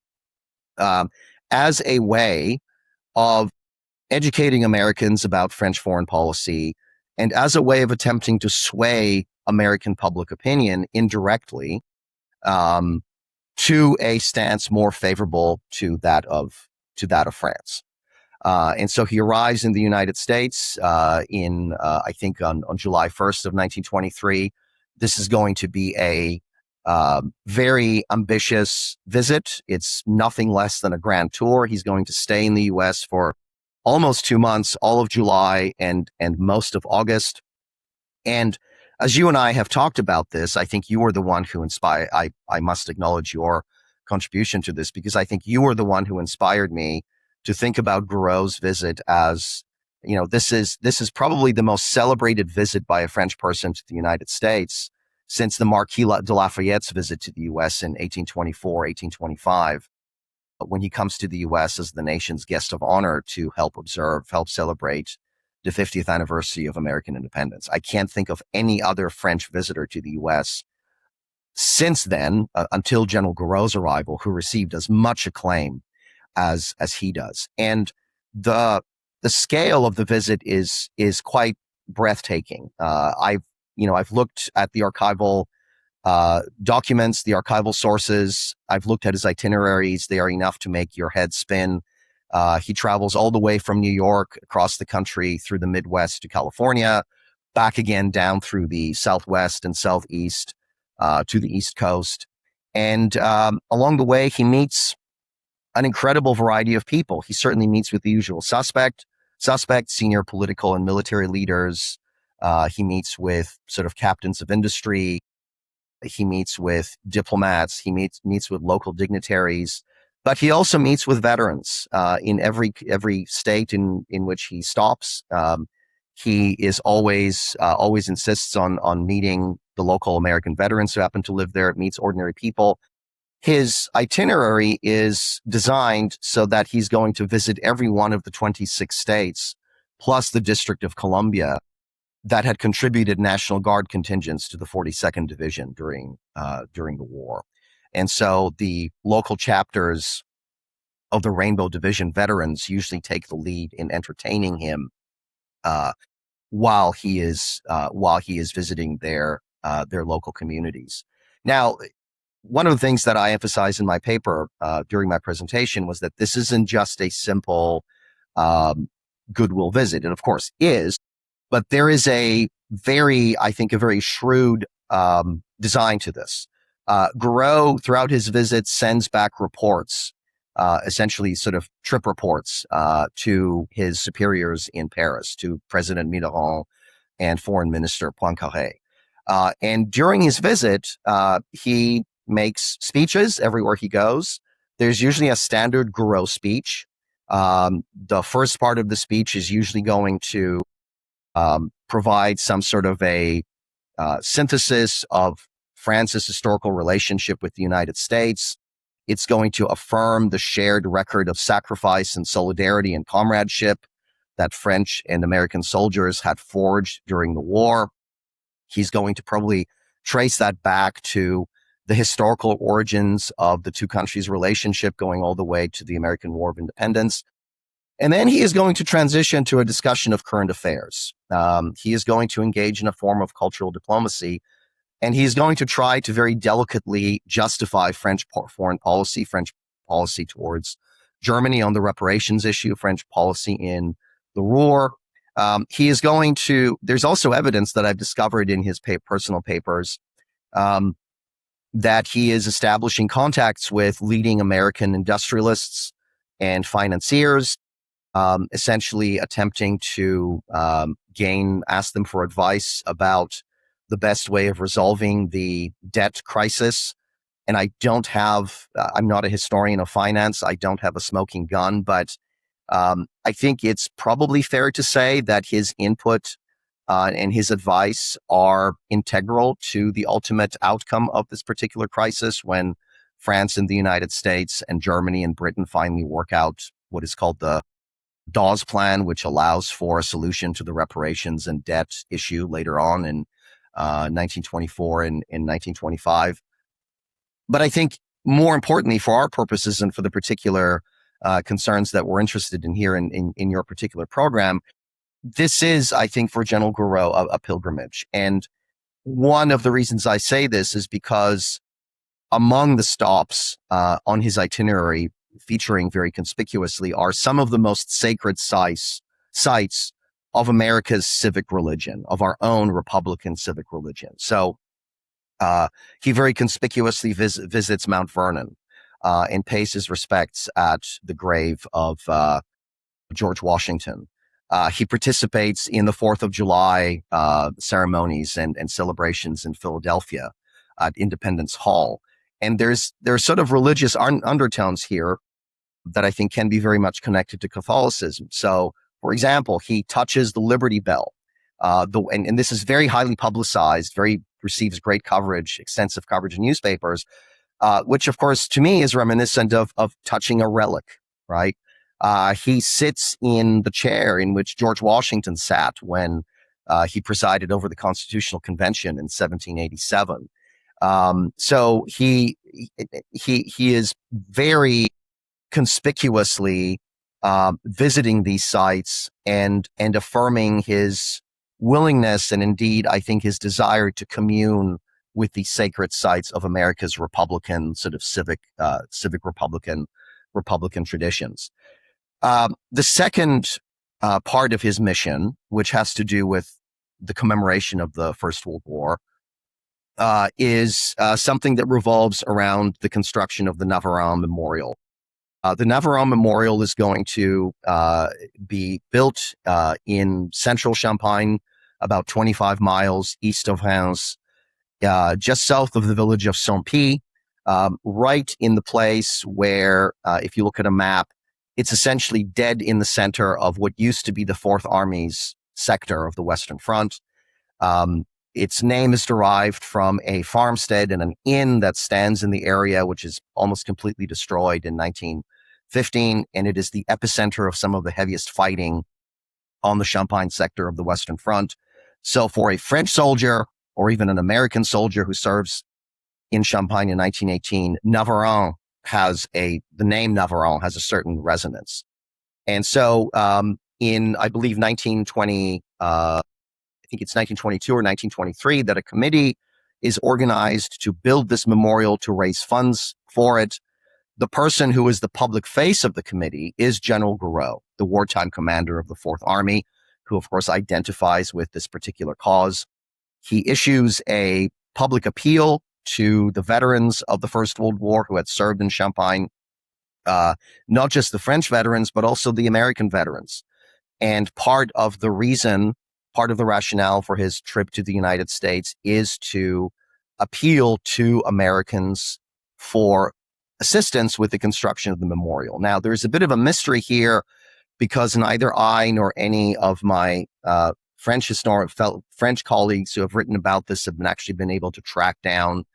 [SPEAKER 2] as a way of educating Americans about French foreign policy and as a way of attempting to sway American public opinion indirectly to a stance more favorable to that of France. And so he arrives in the United States I think on July 1st of 1923. This is going to be a very ambitious visit. It's nothing less than a grand tour. He's going to stay in the U.S. for almost 2 months, all of July and most of August. And as you and I have talked about this, I think you were the one who inspired. I must acknowledge your contribution to this, because I think you were the one who inspired me to think about Gouraud's visit as, this is probably the most celebrated visit by a French person to the United States since the Marquis de Lafayette's visit to the U.S. in 1824, 1825, when he comes to the U.S. as the nation's guest of honor to help celebrate the 50th anniversary of American independence. I can't think of any other French visitor to the U.S. since then, until General Gouraud's arrival, who received as much acclaim as he does. And the scale of the visit is quite breathtaking. I've looked at the archival documents, the archival sources. I've looked at his itineraries. They are enough to make your head spin. He travels all the way from New York across the country through the Midwest to California, back again down through the Southwest and Southeast to the East Coast. And along the way, he meets an incredible variety of people. He certainly meets with the usual suspects, senior political and military leaders. He meets with sort of captains of industry. He meets with diplomats. He meets with local dignitaries. But he also meets with veterans in every state in which he stops. He is always insists on meeting the local American veterans who happen to live there. Meets ordinary people. His itinerary is designed so that he's going to visit every one of the 26 states, plus the District of Columbia, that had contributed National Guard contingents to the 42nd Division during the war. And so the local chapters of the Rainbow Division veterans usually take the lead in entertaining him while he is visiting their local communities. Now, one of the things that I emphasized in my paper during my presentation was that this isn't just a simple goodwill visit. It, of course, is, but there is I think, a very shrewd design to this. Gouraud, throughout his visits, sends back reports, essentially sort of trip reports to his superiors in Paris, to President Mitterrand and Foreign Minister Poincaré. And during his visit, he makes speeches everywhere he goes. There's usually a standard Gouraud speech. The first part of the speech is usually going to provide some sort of a synthesis of France's historical relationship with the United States. It's going to affirm the shared record of sacrifice and solidarity and comradeship that French and American soldiers had forged during the war. He's going to probably trace that back to the historical origins of the two countries' relationship, going all the way to the American War of Independence. And then he is going to transition to a discussion of current affairs. He is going to engage in a form of cultural diplomacy, and he's going to try to very delicately justify French foreign policy, French policy towards Germany on the reparations issue, French policy in the war. He is going to, there's also evidence that I've discovered in his personal papers that he is establishing contacts with leading American industrialists and financiers, essentially attempting to ask them for advice about the best way of resolving the debt crisis. And I'm not a historian of finance. I don't have a smoking gun, but I think it's probably fair to say that his input and his advice are integral to the ultimate outcome of this particular crisis when France and the United States and Germany and Britain finally work out what is called the Dawes Plan, which allows for a solution to the reparations and debt issue later on in 1924 and in 1925. But I think more importantly, for our purposes and for the particular concerns that we're interested in here in your particular program, this is, I think, for General Gouraud, a pilgrimage. And one of the reasons I say this is because among the stops on his itinerary, featuring very conspicuously, are some of the most sacred sites of America's civic religion, of our own Republican civic religion. So he very conspicuously visits Mount Vernon and pays his respects at the grave of George Washington. He participates in the 4th of July ceremonies and celebrations in Philadelphia at Independence Hall. And there's sort of religious undertones here that I think can be very much connected to Catholicism. So, for example, he touches the Liberty Bell. And this is very highly publicized, receives great coverage, extensive coverage in newspapers, which, of course, to me is reminiscent of touching a relic, right? He sits in the chair in which George Washington sat when he presided over the Constitutional Convention in 1787. So he is very conspicuously visiting these sites and affirming his willingness and indeed, I think, his desire to commune with the sacred sites of America's Republican sort of civic Republican traditions. The second part of his mission, which has to do with the commemoration of the First World War, is something that revolves around the construction of the Navarone Memorial. The Navarone Memorial is going to be built in central Champagne, about 25 miles east of Reims, just south of the village of Saint-Pie, right in the place where, if you look at a map, it's essentially dead in the center of what used to be the Fourth Army's sector of the Western Front. Its name is derived from a farmstead and an inn that stands in the area, which is almost completely destroyed in 1915, and it is the epicenter of some of the heaviest fighting on the Champagne sector of the Western Front. So for a French soldier or even an American soldier who serves in Champagne in 1918, Navarone the name Navarone has a certain resonance. And so in, I believe, 1920, I think it's 1922 or 1923, that a committee is organized to build this memorial to raise funds for it. The person who is the public face of the committee is General Gouraud, the wartime commander of the Fourth Army, who, of course, identifies with this particular cause. He issues a public appeal to the veterans of the First World War who had served in Champagne, not just the French veterans, but also the American veterans. And part of the rationale for his trip to the United States is to appeal to Americans for assistance with the construction of the memorial. Now, there's a bit of a mystery here because neither I nor any of my French colleagues who have written about this have actually been able to track down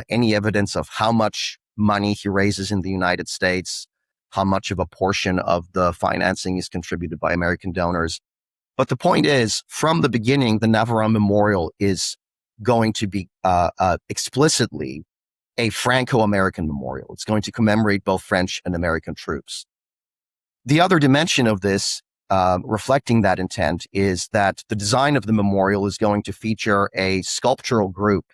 [SPEAKER 2] any evidence of how much money he raises in the United States, how much of a portion of the financing is contributed by American donors. But the point is, from the beginning, the Navarone Memorial is going to be explicitly a Franco-American memorial. It's going to commemorate both French and American troops. The other dimension of this, reflecting that intent, is that the design of the memorial is going to feature a sculptural group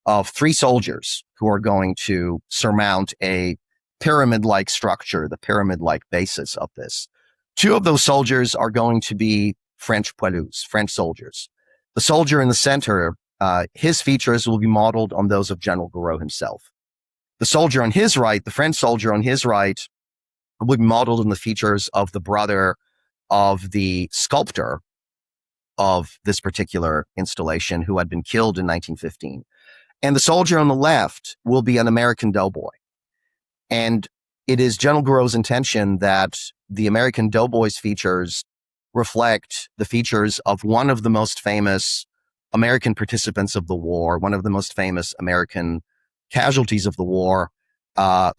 [SPEAKER 2] of 3 soldiers who are going to surmount a pyramid-like structure, the pyramid-like basis of this. 2 of those soldiers are going to be French poilus, French soldiers. The soldier in the center, his features will be modeled on those of General Gouraud himself. The soldier on his right, the French soldier on his right, will be modeled on the features of the brother of the sculptor of this particular installation, who had been killed in 1915. And the soldier on the left will be an American doughboy. And it is General Gouraud's intention that the American doughboy's features reflect the features of one of the most famous American participants of the war, one of the most famous American casualties of the war,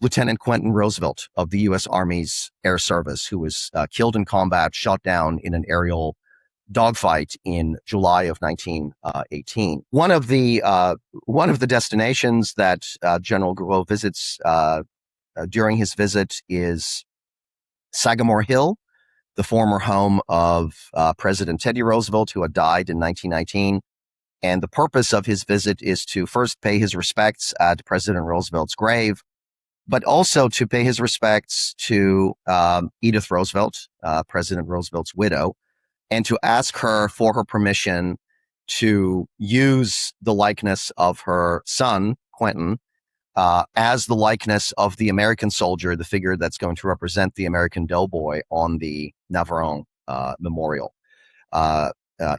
[SPEAKER 2] Lieutenant Quentin Roosevelt of the U.S. Army's Air Service, who was killed in combat, shot down in an aerial dogfight in July of 1918. One of the destinations that General Gouraud visits during his visit is Sagamore Hill, the former home of President Teddy Roosevelt, who had died in 1919. And the purpose of his visit is to first pay his respects at President Roosevelt's grave, but also to pay his respects to Edith Roosevelt, President Roosevelt's widow, and to ask her for her permission to use the likeness of her son, Quentin, as the likeness of the American soldier, the figure that's going to represent the American doughboy on the Navarone memorial.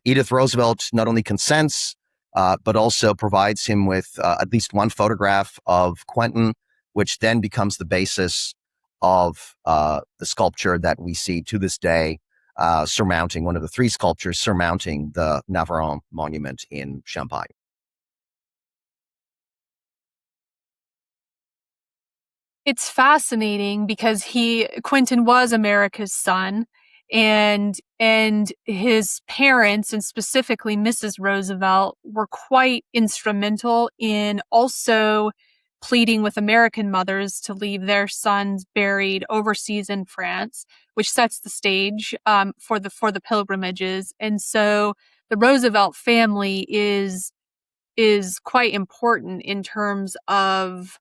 [SPEAKER 2] Edith Roosevelt not only consents, but also provides him with at least one photograph of Quentin, which then becomes the basis of the sculpture that we see to this day, surmounting one of the 3 sculptures surmounting the Navarone monument in Champagne.
[SPEAKER 1] It's fascinating because Quentin was America's son, and his parents, and specifically Mrs. Roosevelt, were quite instrumental in also pleading with American mothers to leave their sons buried overseas in France, which sets the stage for the pilgrimages. And so the Roosevelt family is quite important in terms of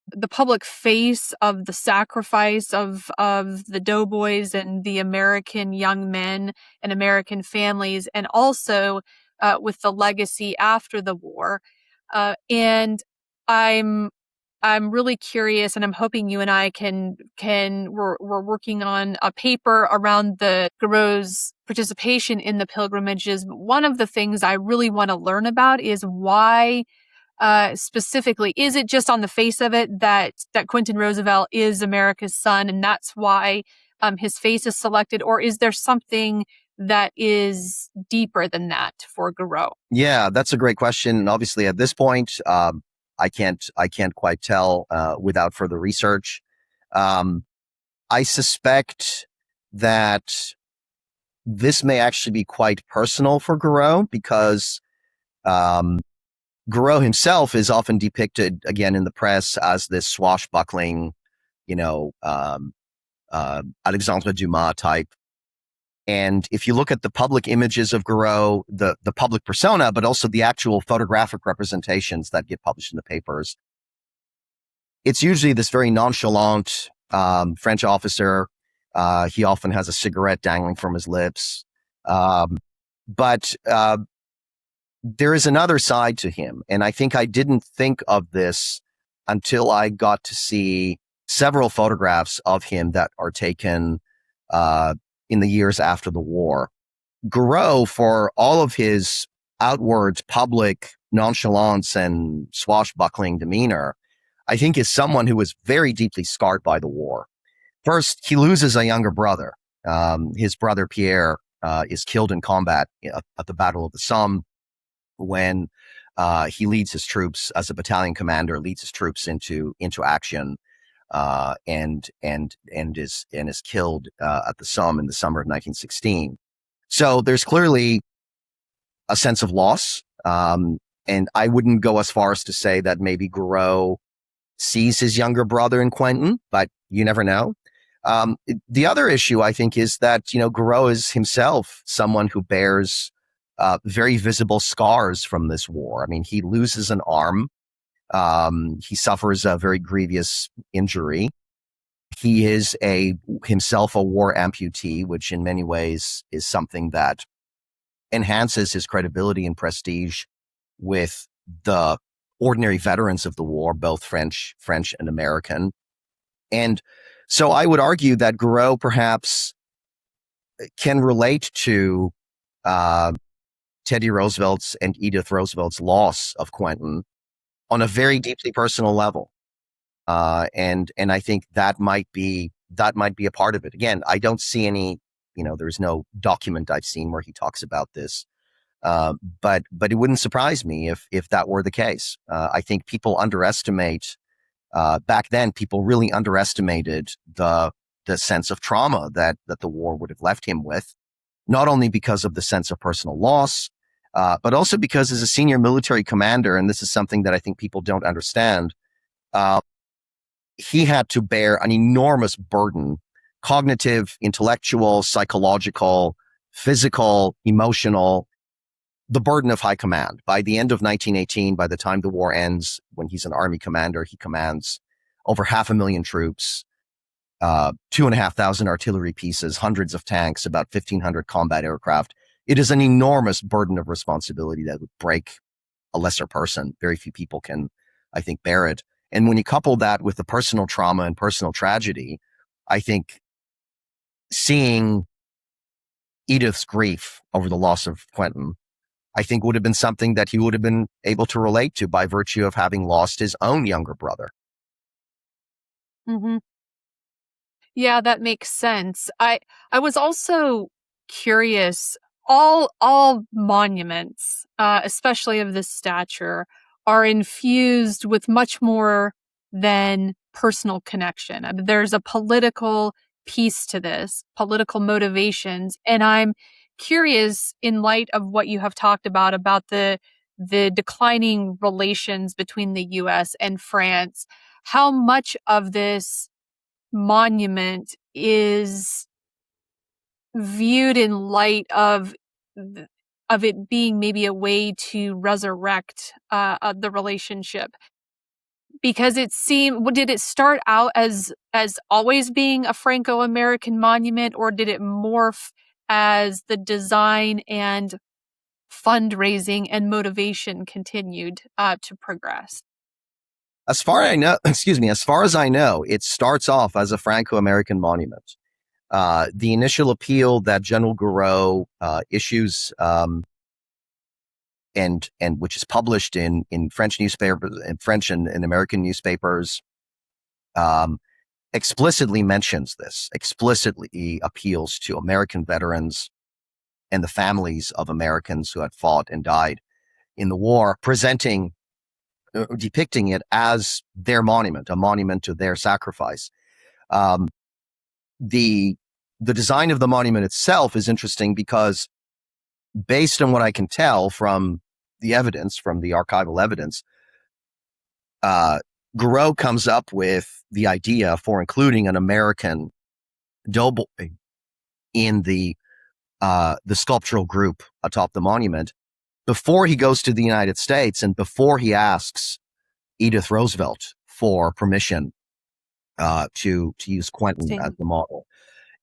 [SPEAKER 1] the public face of the sacrifice of the doughboys and the American young men and American families, and also with the legacy after the war. And I'm really curious, and I'm hoping you and I we're working on a paper around the Gouraud's participation in the pilgrimages. But one of the things I really want to learn about is why. Specifically, is it just on the face of it that Quentin Roosevelt is America's son, and that's why his face is selected, or is there something that is deeper than that for Gouraud?
[SPEAKER 2] Yeah, that's a great question. And obviously, at this point, I can't quite tell without further research. I suspect that this may actually be quite personal for Gouraud, because Gouraud himself is often depicted, again, in the press as this swashbuckling, Alexandre Dumas type. And if you look at the public images of Gouraud, the public persona, but also the actual photographic representations that get published in the papers, it's usually this very nonchalant French officer. He often has a cigarette dangling from his lips. But there is another side to him. And I think I didn't think of this until I got to see several photographs of him that are taken in the years after the war. Gouraud, for all of his outward public nonchalance and swashbuckling demeanor, I think is someone who was very deeply scarred by the war. First, he loses a younger brother. His brother Pierre is killed in combat at the Battle of the Somme, when he leads his troops as a battalion commander, leads his troops into action, and is killed at the Somme in the summer of 1916. So there's clearly a sense of loss, and I wouldn't go as far as to say that maybe Gouraud sees his younger brother in Quentin, but you never know. The other issue, I think, is that, Gouraud is himself someone who bears very visible scars from this war. I mean, he loses an arm. He suffers a very grievous injury. He is himself a war amputee, which in many ways is something that enhances his credibility and prestige with the ordinary veterans of the war, both French and American. And so I would argue that Gouraud perhaps can relate to Teddy Roosevelt's and Edith Roosevelt's loss of Quentin on a very deeply personal level. And I think that might be a part of it. Again, I don't see any, there's no document I've seen where he talks about this. But it wouldn't surprise me if that were the case. I think people underestimate, back then, people really underestimated the sense of trauma that the war would have left him with, not only because of the sense of personal loss, but also because as a senior military commander, and this is something that I think people don't understand, he had to bear an enormous burden, cognitive, intellectual, psychological, physical, emotional, the burden of high command. By the end of 1918, by the time the war ends, when he's an army commander, he commands over 500,000 troops, 2,500 artillery pieces, hundreds of tanks, about 1,500 combat aircraft. It is an enormous burden of responsibility that would break a lesser person. Very few people can, I think, bear it. And when you couple that with the personal trauma and personal tragedy, I think seeing Edith's grief over the loss of Quentin, I think would have been something that he would have been able to relate to by virtue of having lost his own younger brother.
[SPEAKER 1] Mm-hmm. Yeah, that makes sense. I was also curious. All monuments, especially of this stature, are infused with much more than personal connection. I mean, there's a political piece to this, political motivations, and I'm curious, in light of what you have talked about the declining relations between the U.S. and France, how much of this monument is viewed in light of it being maybe a way to resurrect the relationship, because did it start out as always being a Franco-American monument, or did it morph as the design and fundraising and motivation continued to progress?
[SPEAKER 2] As far as I know, it starts off as a Franco-American monument. The initial appeal that General Gouraud issues, and which is published in French newspapers, in French and American newspapers, explicitly mentions this, explicitly appeals to American veterans and the families of Americans who had fought and died in the war, depicting it as their monument, a monument to their sacrifice. The design of the monument itself is interesting because, based on what I can tell from the evidence, from the archival evidence, Gouraud comes up with the idea for including an American doughboy in the sculptural group atop the monument before he goes to the United States and before he asks Edith Roosevelt for permission to use Quentin as the model.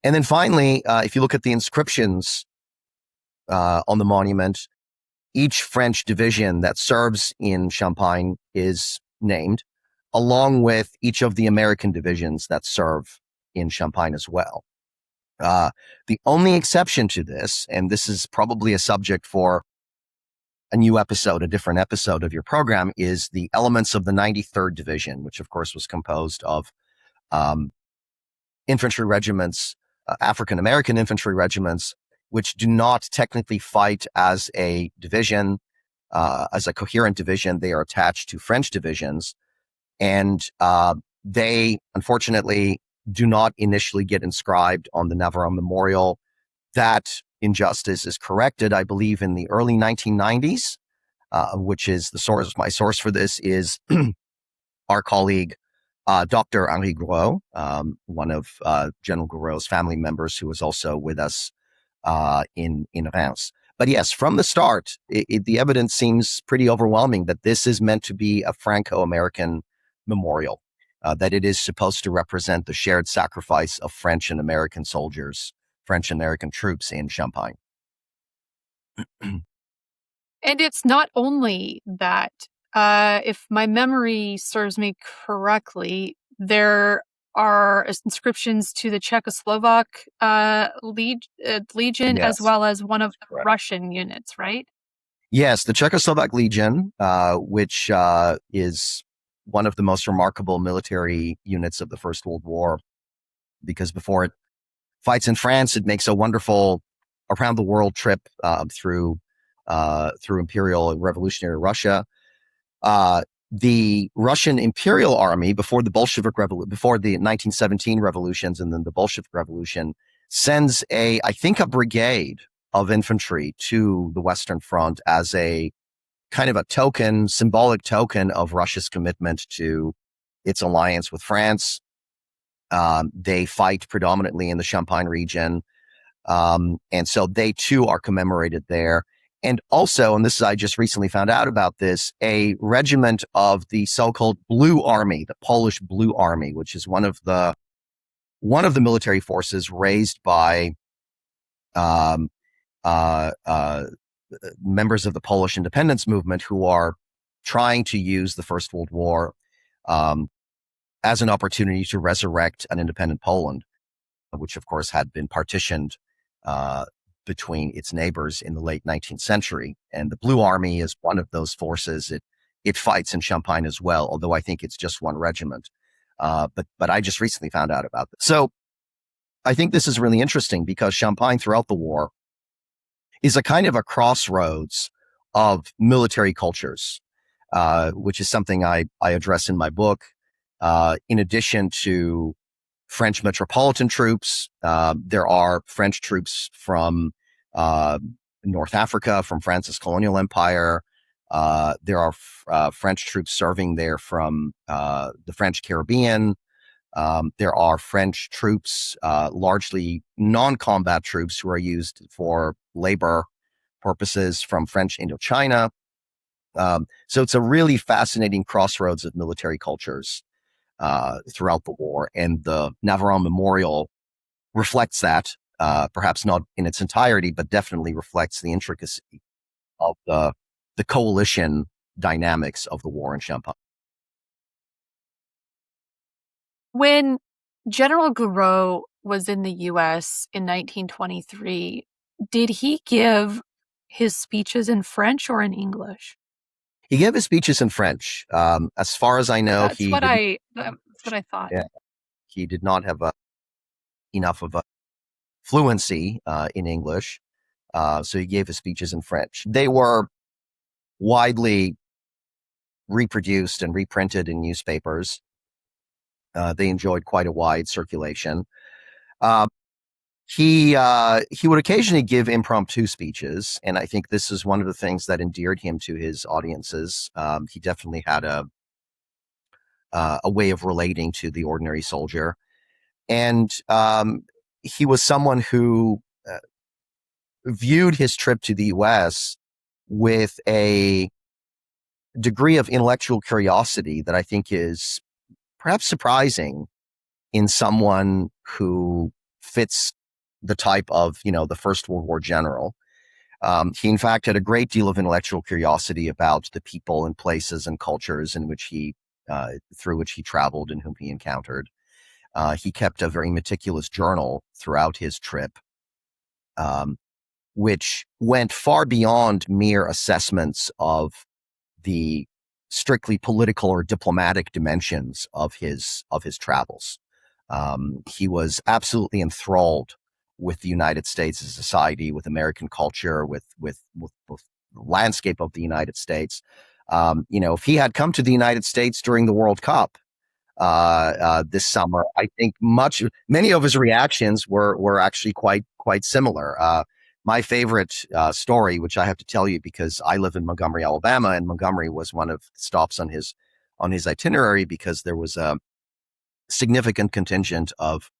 [SPEAKER 2] And then finally, if you look at the inscriptions on the monument, each French division that serves in Champagne is named, along with each of the American divisions that serve in Champagne as well. The only exception to this, and this is probably a subject for a different episode of your program, is the elements of the 93rd Division, which of course was composed of infantry regiments, African-American infantry regiments, which do not technically fight as a division, as a coherent division. They are attached to French divisions, and they unfortunately do not initially get inscribed on the Navarre Memorial. That injustice is corrected, I believe, in the early 1990s, which is my source for this is our colleague Dr. Henri Gouraud, one of General Gouraud's family members, who was also with us in Reims. But yes, from the start, the evidence seems pretty overwhelming that this is meant to be a Franco-American memorial, that it is supposed to represent the shared sacrifice of French and American soldiers, French and American troops in Champagne.
[SPEAKER 1] And it's not only that. If my memory serves me correctly, there are inscriptions to the Czechoslovak Legion,
[SPEAKER 2] Yes,
[SPEAKER 1] as well as one of the
[SPEAKER 2] correct.
[SPEAKER 1] Russian units, right?
[SPEAKER 2] Yes, the Czechoslovak Legion, which is one of the most remarkable military units of the First World War, because before it fights in France, it makes a wonderful around the world trip through Imperial and Revolutionary Russia. The Russian Imperial Army, before the Bolshevik Revolution, before the 1917 revolutions and then the Bolshevik Revolution, sends I think a brigade of infantry to the Western Front as a kind of a token, symbolic token of Russia's commitment to its alliance with France. They fight predominantly in the Champagne region. And so they too are commemorated there. And also, and I just recently found out about this, a regiment of the so-called Blue Army, the Polish Blue Army, which is one of the military forces raised by um, members of the Polish independence movement, who are trying to use the First World War as an opportunity to resurrect an independent Poland, which of course had been partitioned between its neighbors in the late 19th century. And the Blue Army is one of those forces. It fights in Champagne as well, although I think it's just one regiment. But I just recently found out about this. So I think this is really interesting, because Champagne throughout the war is a kind of a crossroads of military cultures, which is something I address in my book. In addition to French metropolitan troops, there are French troops from North Africa, from France's colonial empire. There are French troops serving there from the French Caribbean. There are French troops, largely non-combat troops, who are used for labor purposes from French Indochina. So it's a really fascinating crossroads of military cultures throughout the war, and the Navarone Memorial reflects that, perhaps not in its entirety, but definitely reflects the intricacy of the coalition dynamics of the war in Champagne.
[SPEAKER 1] When General Gouraud was in the U.S. in 1923, did he give his speeches in French or in English?
[SPEAKER 2] He gave his speeches in French. As far as I know,
[SPEAKER 1] That's what I thought.
[SPEAKER 2] Yeah, he did not have enough of a fluency in English, so he gave his speeches in French. They were widely reproduced and reprinted in newspapers. They enjoyed quite a wide circulation. He would occasionally give impromptu speeches, and I think this is one of the things that endeared him to his audiences. He definitely had a way of relating to the ordinary soldier, and he was someone who viewed his trip to the U.S. with a degree of intellectual curiosity that I think is perhaps surprising in someone who fits the type of, the First World War general. He, in fact, had a great deal of intellectual curiosity about the people and places and cultures in which through which he traveled and whom he encountered. He kept a very meticulous journal throughout his trip, which went far beyond mere assessments of the strictly political or diplomatic dimensions of his travels. He was absolutely enthralled with the United States as a society, with American culture, with the landscape of the United States. If he had come to the United States during the World Cup this summer, I think many of his reactions were actually quite similar. My favorite story, which I have to tell you because I live in Montgomery, Alabama, and Montgomery was one of the stops on his itinerary, because there was a significant contingent of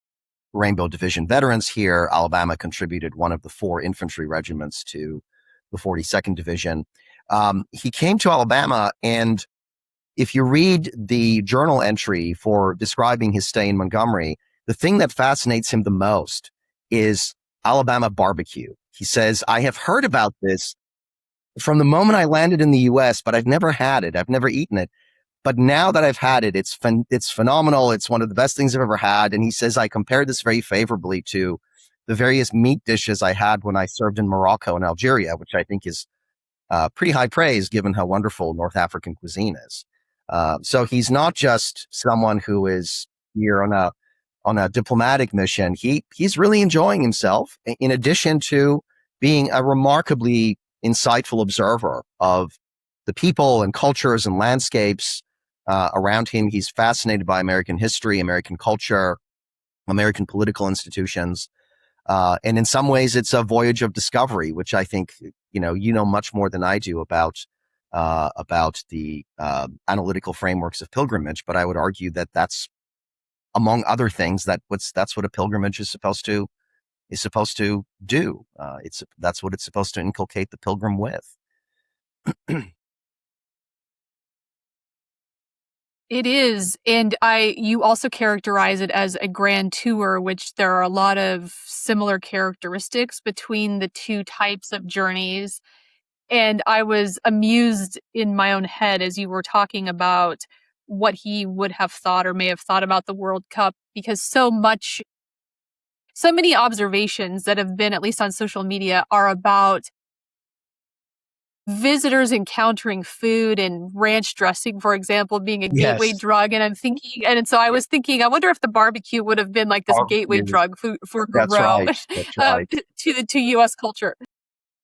[SPEAKER 2] Rainbow Division veterans here. Alabama contributed one of the 4 infantry regiments to the 42nd Division. He came to Alabama, and if you read the journal entry for describing his stay in Montgomery, the thing that fascinates him the most is Alabama barbecue. He says, I have heard about this from the moment I landed in the US, but I've never had it. I've never eaten it. But now that I've had it, it's phenomenal. It's one of the best things I've ever had. And he says, I compared this very favorably to the various meat dishes I had when I served in Morocco and Algeria, which I think is pretty high praise given how wonderful North African cuisine is. So he's not just someone who is here on a diplomatic mission. He's really enjoying himself, in addition to being a remarkably insightful observer of the people and cultures and landscapes around him. He's fascinated by American history, American culture, American political institutions. And in some ways, it's a voyage of discovery, which I think, you know much more than I do about the analytical frameworks of pilgrimage. But I would argue that that's, among other things, that's what a pilgrimage is supposed to do. That's what it's supposed to inculcate the pilgrim with.
[SPEAKER 1] It is. And you also characterize it as a grand tour, which there are a lot of similar characteristics between the two types of journeys. And I was amused in my own head as you were talking about what he would have thought or may have thought about the World Cup, because so many observations that have been, at least on social media, are about visitors encountering food and ranch dressing, for example, being a gateway drug. And so I was thinking, I wonder if the barbecue would have been like this gateway drug for
[SPEAKER 2] That's
[SPEAKER 1] Gouraud
[SPEAKER 2] right. That's right.
[SPEAKER 1] to U.S. culture.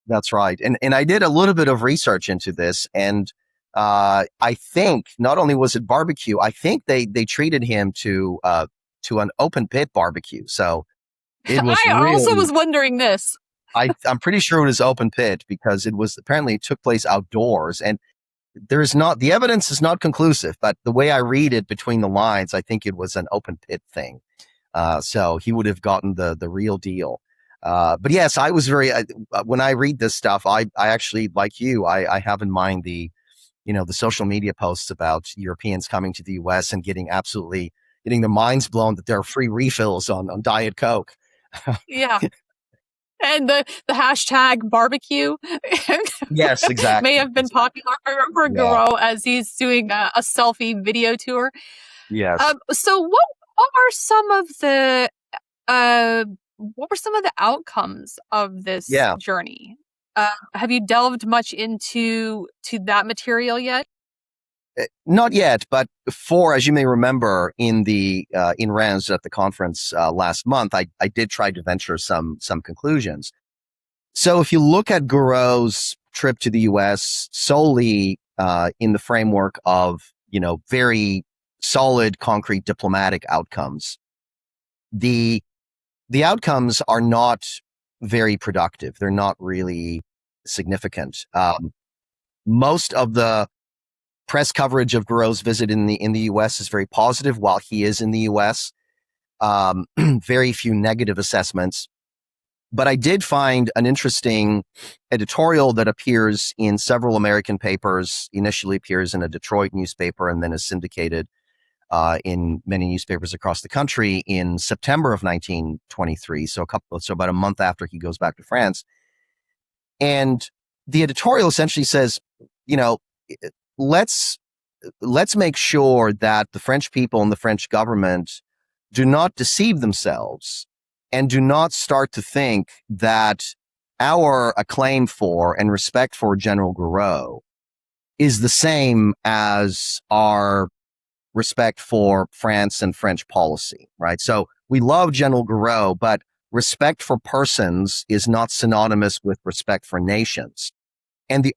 [SPEAKER 2] That's right. And I did a little bit of research into this, and I think not only was it barbecue, I think they treated him to an open pit barbecue. So it was
[SPEAKER 1] I also was wondering this.
[SPEAKER 2] I'm pretty sure it was open pit, because it took place outdoors, and the evidence is not conclusive, but the way I read it between the lines, I think it was an open pit thing. So he would have gotten the real deal. But yes, I was when I read this stuff, I actually, like you, I have in mind the social media posts about Europeans coming to the US and getting their minds blown that there are free refills on Diet Coke.
[SPEAKER 1] Yeah. And the hashtag barbecue
[SPEAKER 2] Yes, exactly.
[SPEAKER 1] may have been popular for Gouraud as he's doing a selfie video tour.
[SPEAKER 2] Yes.
[SPEAKER 1] So what are some of the outcomes of this journey? Have you delved much into that material yet?
[SPEAKER 2] Not yet, but as you may remember, in Reims at the conference last month, I did try to venture some conclusions. So if you look at Gouraud's trip to the U.S. solely in the framework of very solid, concrete diplomatic outcomes, the outcomes are not very productive. They're not really significant. Most of the press coverage of Gouraud's visit in the U.S. is very positive while he is in the U.S. Very few negative assessments. But I did find an interesting editorial that appears in several American papers, initially appears in a Detroit newspaper and then is syndicated in many newspapers across the country in September of 1923. So about a month after he goes back to France. And the editorial essentially says, let's make sure that the French people and the French government do not deceive themselves and do not start to think that our acclaim for and respect for General Gouraud is the same as our respect for France and French policy, right? So we love General Gouraud, but respect for persons is not synonymous with respect for nations. And the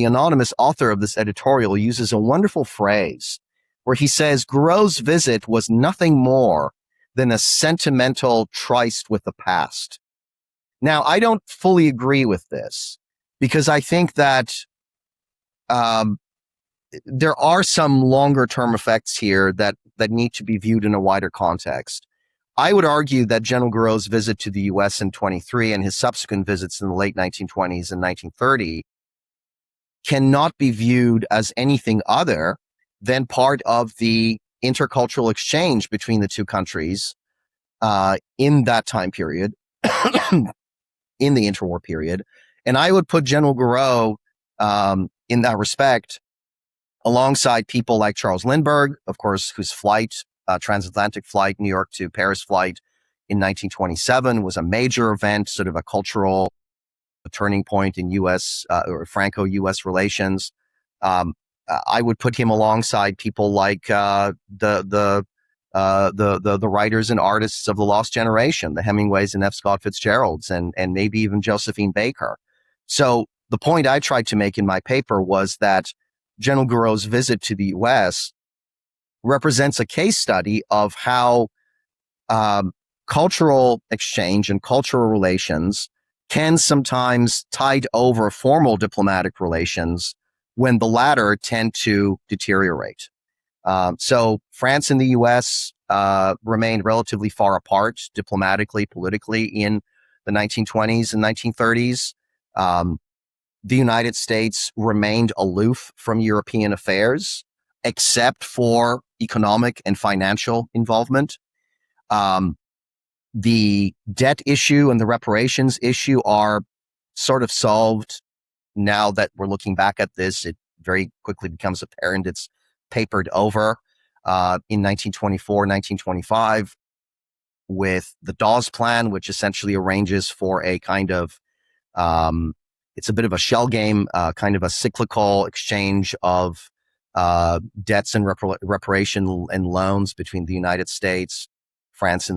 [SPEAKER 2] anonymous author of this editorial, uses a wonderful phrase where he says Gouraud's visit was nothing more than a sentimental tryst with the past. Now, I don't fully agree with this, because I think that there are some longer term effects here that that need to be viewed in a wider context. I would argue that General Gouraud's visit to the U.S. in 23 and his subsequent visits in the late 1920s and 1930 cannot be viewed as anything other than part of the intercultural exchange between the two countries in that time period, in the interwar period. And I would put General Gouraud in that respect alongside people like Charles Lindbergh, of course, whose transatlantic flight, New York to Paris flight in 1927 was a major event, sort of a cultural turning point in U.S. Or Franco-U.S. relations. I would put him alongside people like the writers and artists of the Lost Generation, the Hemingways and F. Scott Fitzgeralds, and maybe even Josephine Baker. So the point I tried to make in my paper was that General Gouraud's visit to the U.S. represents a case study of how cultural exchange and cultural relations can sometimes tide over formal diplomatic relations when the latter tend to deteriorate. So France and the U.S. Remained relatively far apart diplomatically, politically in the 1920s and 1930s. The United States remained aloof from European affairs, except for economic and financial involvement. The debt issue and the reparations issue are sort of solved now that we're looking back at this. It very quickly becomes apparent it's papered over in 1924, 1925 with the Dawes Plan, which essentially arranges for a kind of, it's a bit of a shell game, kind of a cyclical exchange of debts and reparation and loans between the United States, France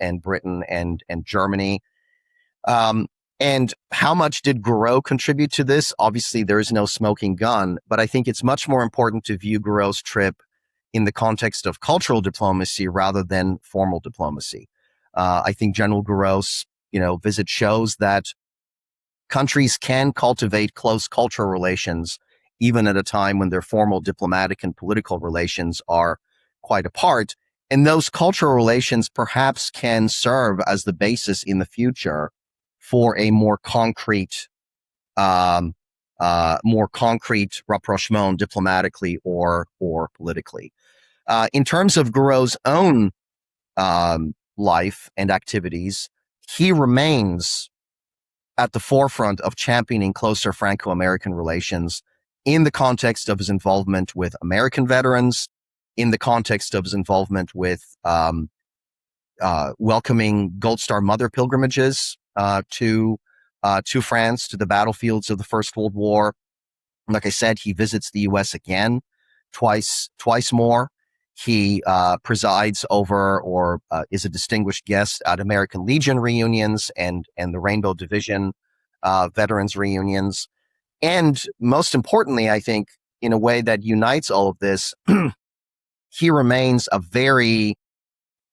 [SPEAKER 2] and Britain and Germany. And how much did Gouraud contribute to this? Obviously, there is no smoking gun, but I think it's much more important to view Gouraud's trip in the context of cultural diplomacy rather than formal diplomacy. I think General Gouraud's, visit shows that countries can cultivate close cultural relations even at a time when their formal diplomatic and political relations are quite apart. And those cultural relations perhaps can serve as the basis in the future for a more concrete rapprochement diplomatically or politically. In terms of Gouraud's own life and activities, he remains at the forefront of championing closer Franco-American relations in the context of his involvement with American veterans, in the context of his involvement with welcoming Gold Star Mother pilgrimages to France, to the battlefields of the First World War. Like I said, he visits the U.S. again, twice more. He presides over or is a distinguished guest at American Legion reunions and the Rainbow Division veterans reunions. And most importantly, I think, in a way that unites all of this, he remains a very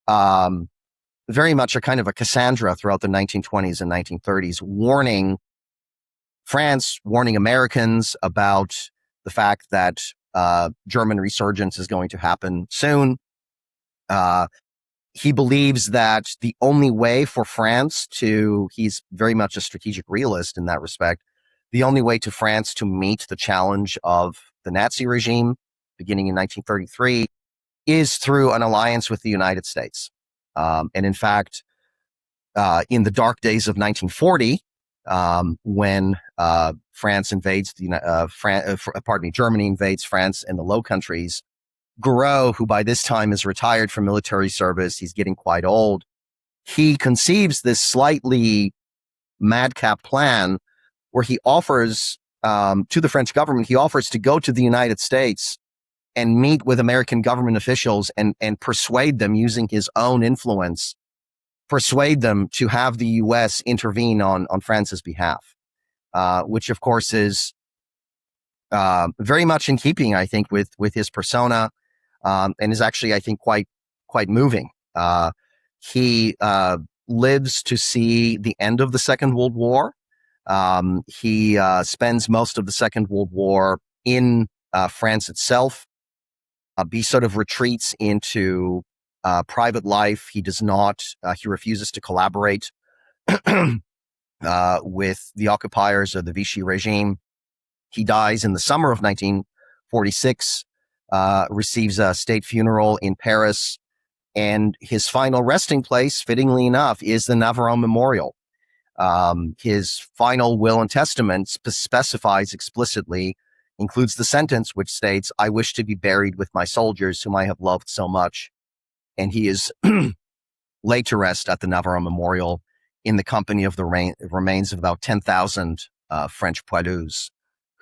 [SPEAKER 2] much a kind of a Cassandra throughout the 1920s and 1930s, warning France, warning Americans about the fact that German resurgence is going to happen soon. He believes that the only way for France he's very much a strategic realist in that respect, the only way to France to meet the challenge of the Nazi regime beginning in 1933 is through an alliance with the United States. And in fact, in the dark days of 1940, when Germany invades France and the Low Countries, Gouraud, who by this time is retired from military service, he's getting quite old, he conceives this slightly madcap plan where he offers to the French government, he offers to go to the United States and meet with American government officials and persuade them, using his own influence, persuade them to have the U.S. intervene on France's behalf, which of course is very much in keeping, I think, with his persona, and is actually, I think, quite moving. He lives to see the end of the Second World War. He spends most of the Second World War in France itself. he sort of retreats into private life. He does not, he refuses to collaborate with the occupiers of the Vichy regime. He dies in the summer of 1946, receives a state funeral in Paris, and his final resting place, fittingly enough, is the Navarone Memorial. His final will and testament specifies explicitly, includes the sentence which states, "I wish to be buried with my soldiers whom I have loved so much." And he is laid to rest at the Navarone Memorial in the company of the remains of about 10,000 French poilus,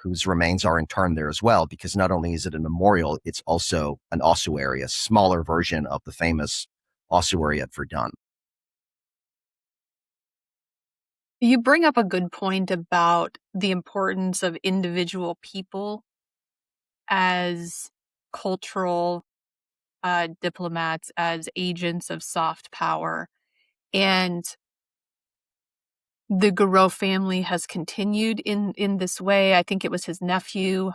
[SPEAKER 2] whose remains are interned there as well, because not only is it a memorial, it's also an ossuary, a smaller version of the famous ossuary at Verdun.
[SPEAKER 1] You bring up a good point about the importance of individual people as cultural diplomats, as agents of soft power. And the Gouraud family has continued in this way. I think it was his nephew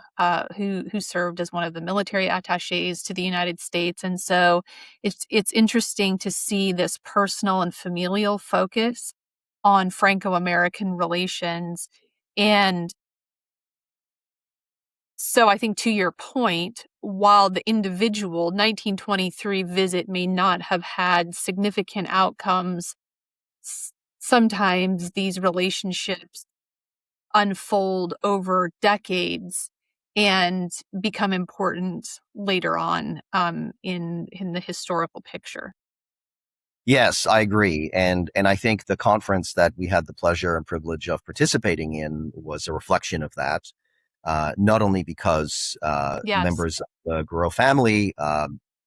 [SPEAKER 1] who served as one of the military attachés to the United States, and so it's interesting to see this personal and familial focus on Franco-American relations. And so I think, to your point, while the individual 1923 visit may not have had significant outcomes, sometimes these relationships unfold over decades and become important later on in the historical picture.
[SPEAKER 2] Yes, I agree. And I think the conference that we had the pleasure and privilege of participating in was a reflection of that. Not only because
[SPEAKER 1] Yes.
[SPEAKER 2] members of the Gouraud family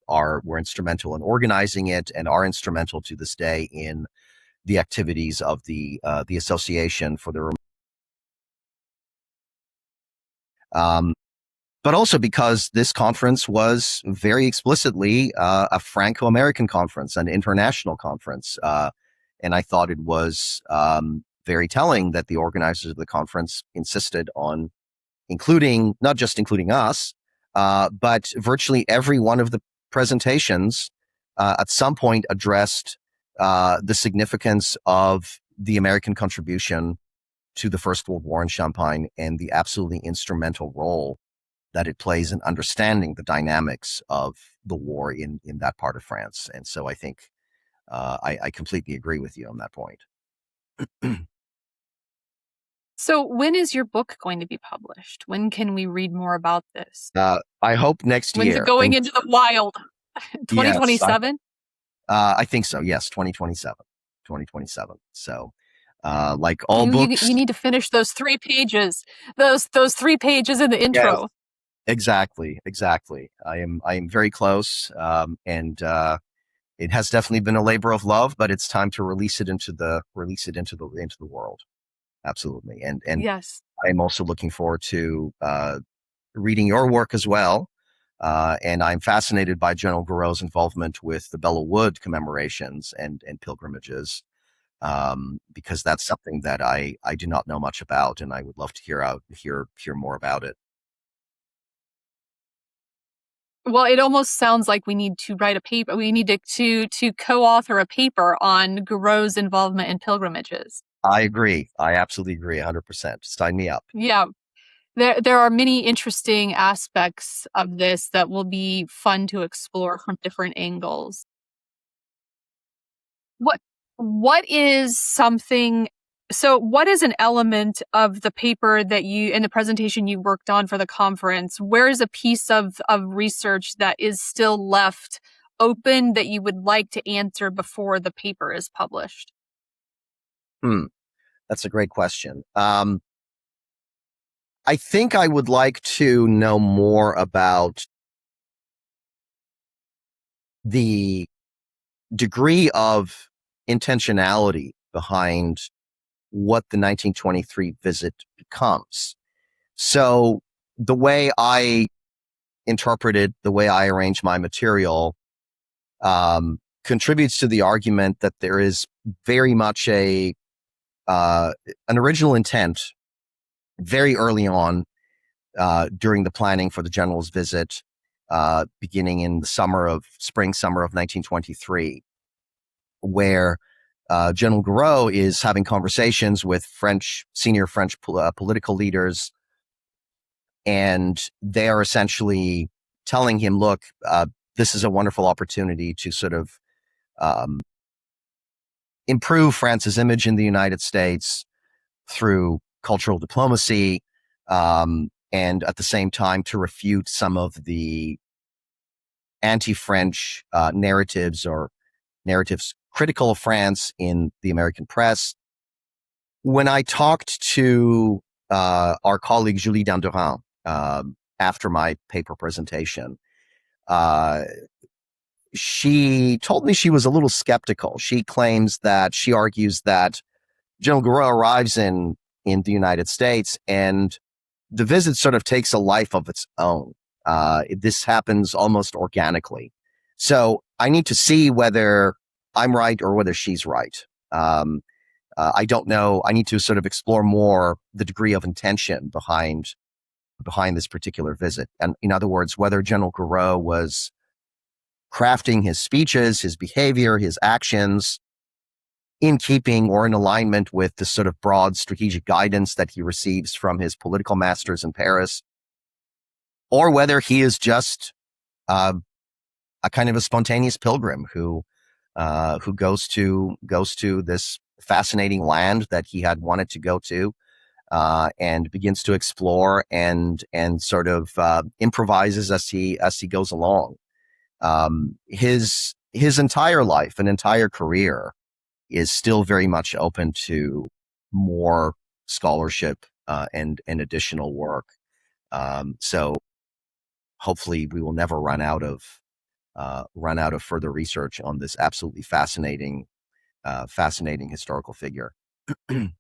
[SPEAKER 2] were instrumental in organizing it and are instrumental to this day in the activities of the Association for the but also because this conference was very explicitly a Franco-American conference, an international conference. And I thought it was very telling that the organizers of the conference insisted on not just including us, but virtually every one of the presentations at some point addressed the significance of the American contribution to the First World War in Champagne and the absolutely instrumental role that it plays in understanding the dynamics of the war in that part of France. And so I think I completely agree with you on that point.
[SPEAKER 1] So when is your book going to be published? When can we read more about this?
[SPEAKER 2] I hope next
[SPEAKER 1] When's
[SPEAKER 2] year.
[SPEAKER 1] it going into the wild?
[SPEAKER 2] Yes,
[SPEAKER 1] 2027?
[SPEAKER 2] I think so. Yes, 2027. 2027. So, like all books,
[SPEAKER 1] you need to finish those 3 pages. Those 3 pages in the intro.
[SPEAKER 2] yes, exactly. I am very close, and it has definitely been a labor of love, but it's time to release it into the world. Absolutely, and
[SPEAKER 1] Yes.
[SPEAKER 2] I'm also looking forward to reading your work as well. And I'm fascinated by General Gouraud's involvement with the Belleau Wood commemorations and pilgrimages, because that's something that I do not know much about, and I would love to hear more about it.
[SPEAKER 1] Well, it almost sounds like we need to write a paper. We need to co-author a paper on Gouraud's involvement in pilgrimages.
[SPEAKER 2] I agree. I absolutely agree. 100%. Sign me up.
[SPEAKER 1] Yeah. There are many interesting aspects of this that will be fun to explore from different angles. What what is something so what is an element of the paper that you in the presentation you worked on for the conference? Where is a piece of research that is still left open that you would like to answer before the paper is published?
[SPEAKER 2] That's a great question. I think I would like to know more about the degree of intentionality behind what the 1923 visit becomes. So the way I interpreted, the way I arrange my material, contributes to the argument that there is very much an original intent very early on during the planning for the general's visit beginning in the spring summer of 1923, where General Gouraud is having conversations with senior French political leaders, and they are essentially telling him, look, this is a wonderful opportunity to sort of improve France's image in the United States through cultural diplomacy, and at the same time to refute some of the anti-French narratives critical of France in the American press. When I talked to our colleague Julie Dandurand after my paper presentation, she told me she was a little skeptical. She argues that General Gouraud arrives in the United States and the visit sort of takes a life of its own. This happens almost organically. So I need to see whether I'm right or whether she's right. I don't know. I need to sort of explore more the degree of intention behind this particular visit. And in other words, whether General Gouraud was crafting his speeches, his behavior, his actions in keeping or in alignment with the sort of broad strategic guidance that he receives from his political masters in Paris, or whether he is just a kind of a spontaneous pilgrim who goes to this fascinating land that he had wanted to go to, and begins to explore and sort of improvises as he goes along. His entire life and entire career is still very much open to more scholarship and additional work. So hopefully we will never run out of further research on this absolutely fascinating historical figure.
[SPEAKER 1] The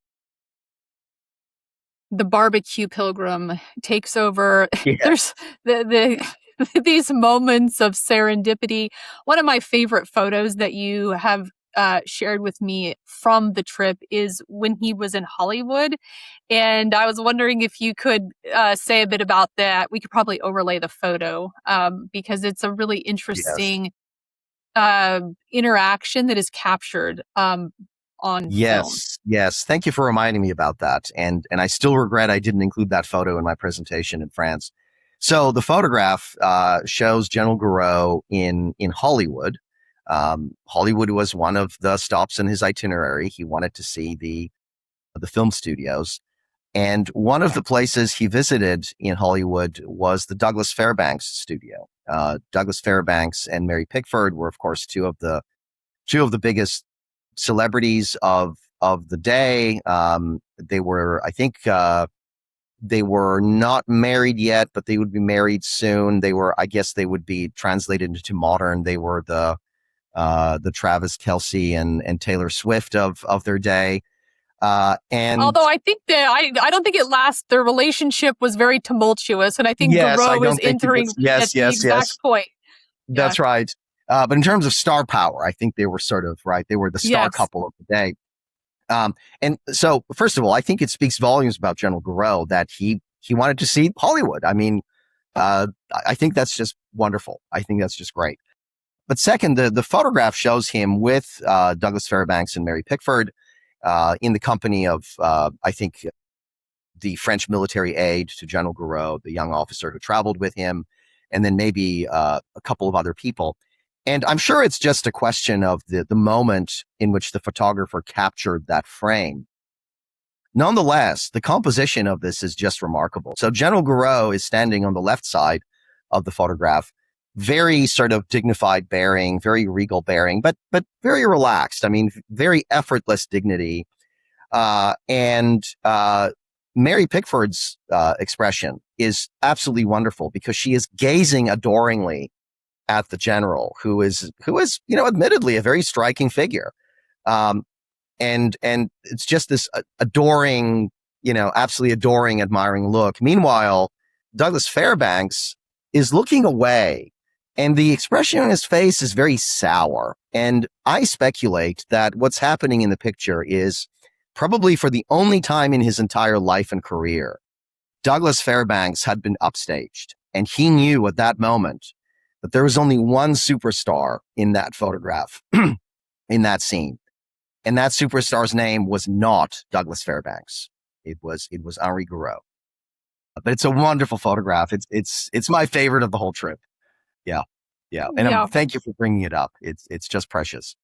[SPEAKER 1] barbecue pilgrim takes over.
[SPEAKER 2] Yes.
[SPEAKER 1] There's these moments of serendipity. One of my favorite photos that you have shared with me from the trip is when he was in Hollywood. And I was wondering if you could say a bit about that. We could probably overlay the photo because it's a really interesting interaction that is captured on film.
[SPEAKER 2] Yes. Thank you for reminding me about that. And I still regret I didn't include that photo in my presentation in France. So the photograph shows General Gouraud in Hollywood. Hollywood was one of the stops in his itinerary. He wanted to see the film studios. And one of the places he visited in Hollywood was the Douglas Fairbanks studio. Douglas Fairbanks and Mary Pickford were, of course, two of the biggest celebrities of the day. They were, I think, they were not married yet, but they would be married soon. I guess they would be translated into modern. They were the Travis Kelce and Taylor Swift of their day. And
[SPEAKER 1] although I think that I don't think it lasts. Their relationship was very tumultuous, and I think Gouraud is entering at the exact point.
[SPEAKER 2] That's right. But in terms of star power, I think they were sort of right. They were the star couple of the day. And so, first of all, I think it speaks volumes about General Gouraud that he wanted to see Hollywood. I mean, I think that's just wonderful. I think that's just great. But second, the photograph shows him with Douglas Fairbanks and Mary Pickford in the company of, I think, the French military aide to General Gouraud, the young officer who traveled with him, and then maybe a couple of other people. And I'm sure it's just a question of the moment in which the photographer captured that frame. Nonetheless, the composition of this is just remarkable. So General Gouraud is standing on the left side of the photograph, very sort of dignified bearing, very regal bearing, but very relaxed. I mean, very effortless dignity. And Mary Pickford's expression is absolutely wonderful because she is gazing adoringly at the general, who is, admittedly a very striking figure. And it's just this adoring, absolutely adoring, admiring look. Meanwhile, Douglas Fairbanks is looking away, and the expression on his face is very sour. And I speculate that what's happening in the picture is probably for the only time in his entire life and career, Douglas Fairbanks had been upstaged. And he knew at that moment But there was only one superstar in that photograph, in that scene. And that superstar's name was not Douglas Fairbanks. It was Henri Gouraud. But it's a wonderful photograph. It's my favorite of the whole trip. Yeah. Yeah. And
[SPEAKER 1] Yeah.
[SPEAKER 2] thank you for bringing it up. It's just precious.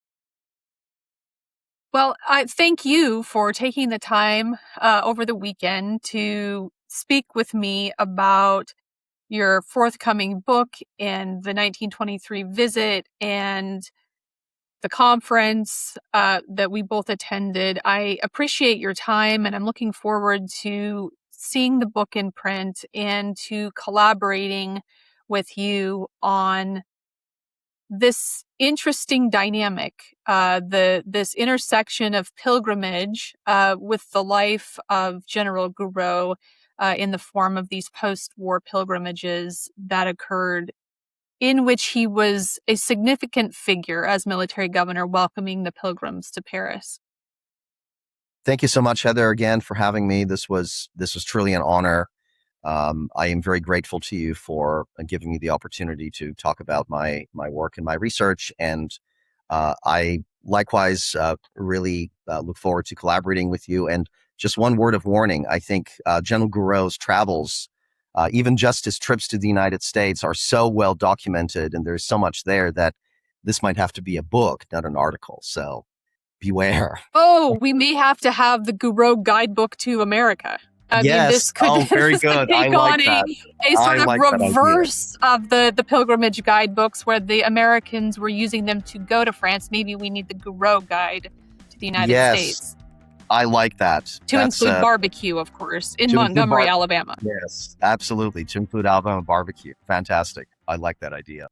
[SPEAKER 1] Well, I thank you for taking the time over the weekend to speak with me about your forthcoming book and the 1923 visit and the conference that we both attended. I appreciate your time, and I'm looking forward to seeing the book in print and to collaborating with you on this interesting dynamic, this intersection of pilgrimage with the life of General Gouraud in the form of these post-war pilgrimages that occurred, in which he was a significant figure as military governor, welcoming the pilgrims to Paris.
[SPEAKER 2] Thank you so much, Heather, again for having me. This was truly an honor. I am very grateful to you for giving me the opportunity to talk about my work and my research. And I likewise really look forward to collaborating with you. And just one word of warning, I think General Gouraud's travels, even just his trips to the United States, are so well documented, and there's so much there that this might have to be a book, not an article. So beware.
[SPEAKER 1] Oh, we may have to have the Gouraud guidebook to America. I mean, this could
[SPEAKER 2] very good.
[SPEAKER 1] take on a sort of reverse of the pilgrimage guidebooks where the Americans were using them to go to France. Maybe we need the Gouraud guide to the United States.
[SPEAKER 2] I like that.
[SPEAKER 1] To include barbecue, of course, in Montgomery, Alabama.
[SPEAKER 2] Yes, absolutely. To include Alabama barbecue. Fantastic. I like that idea.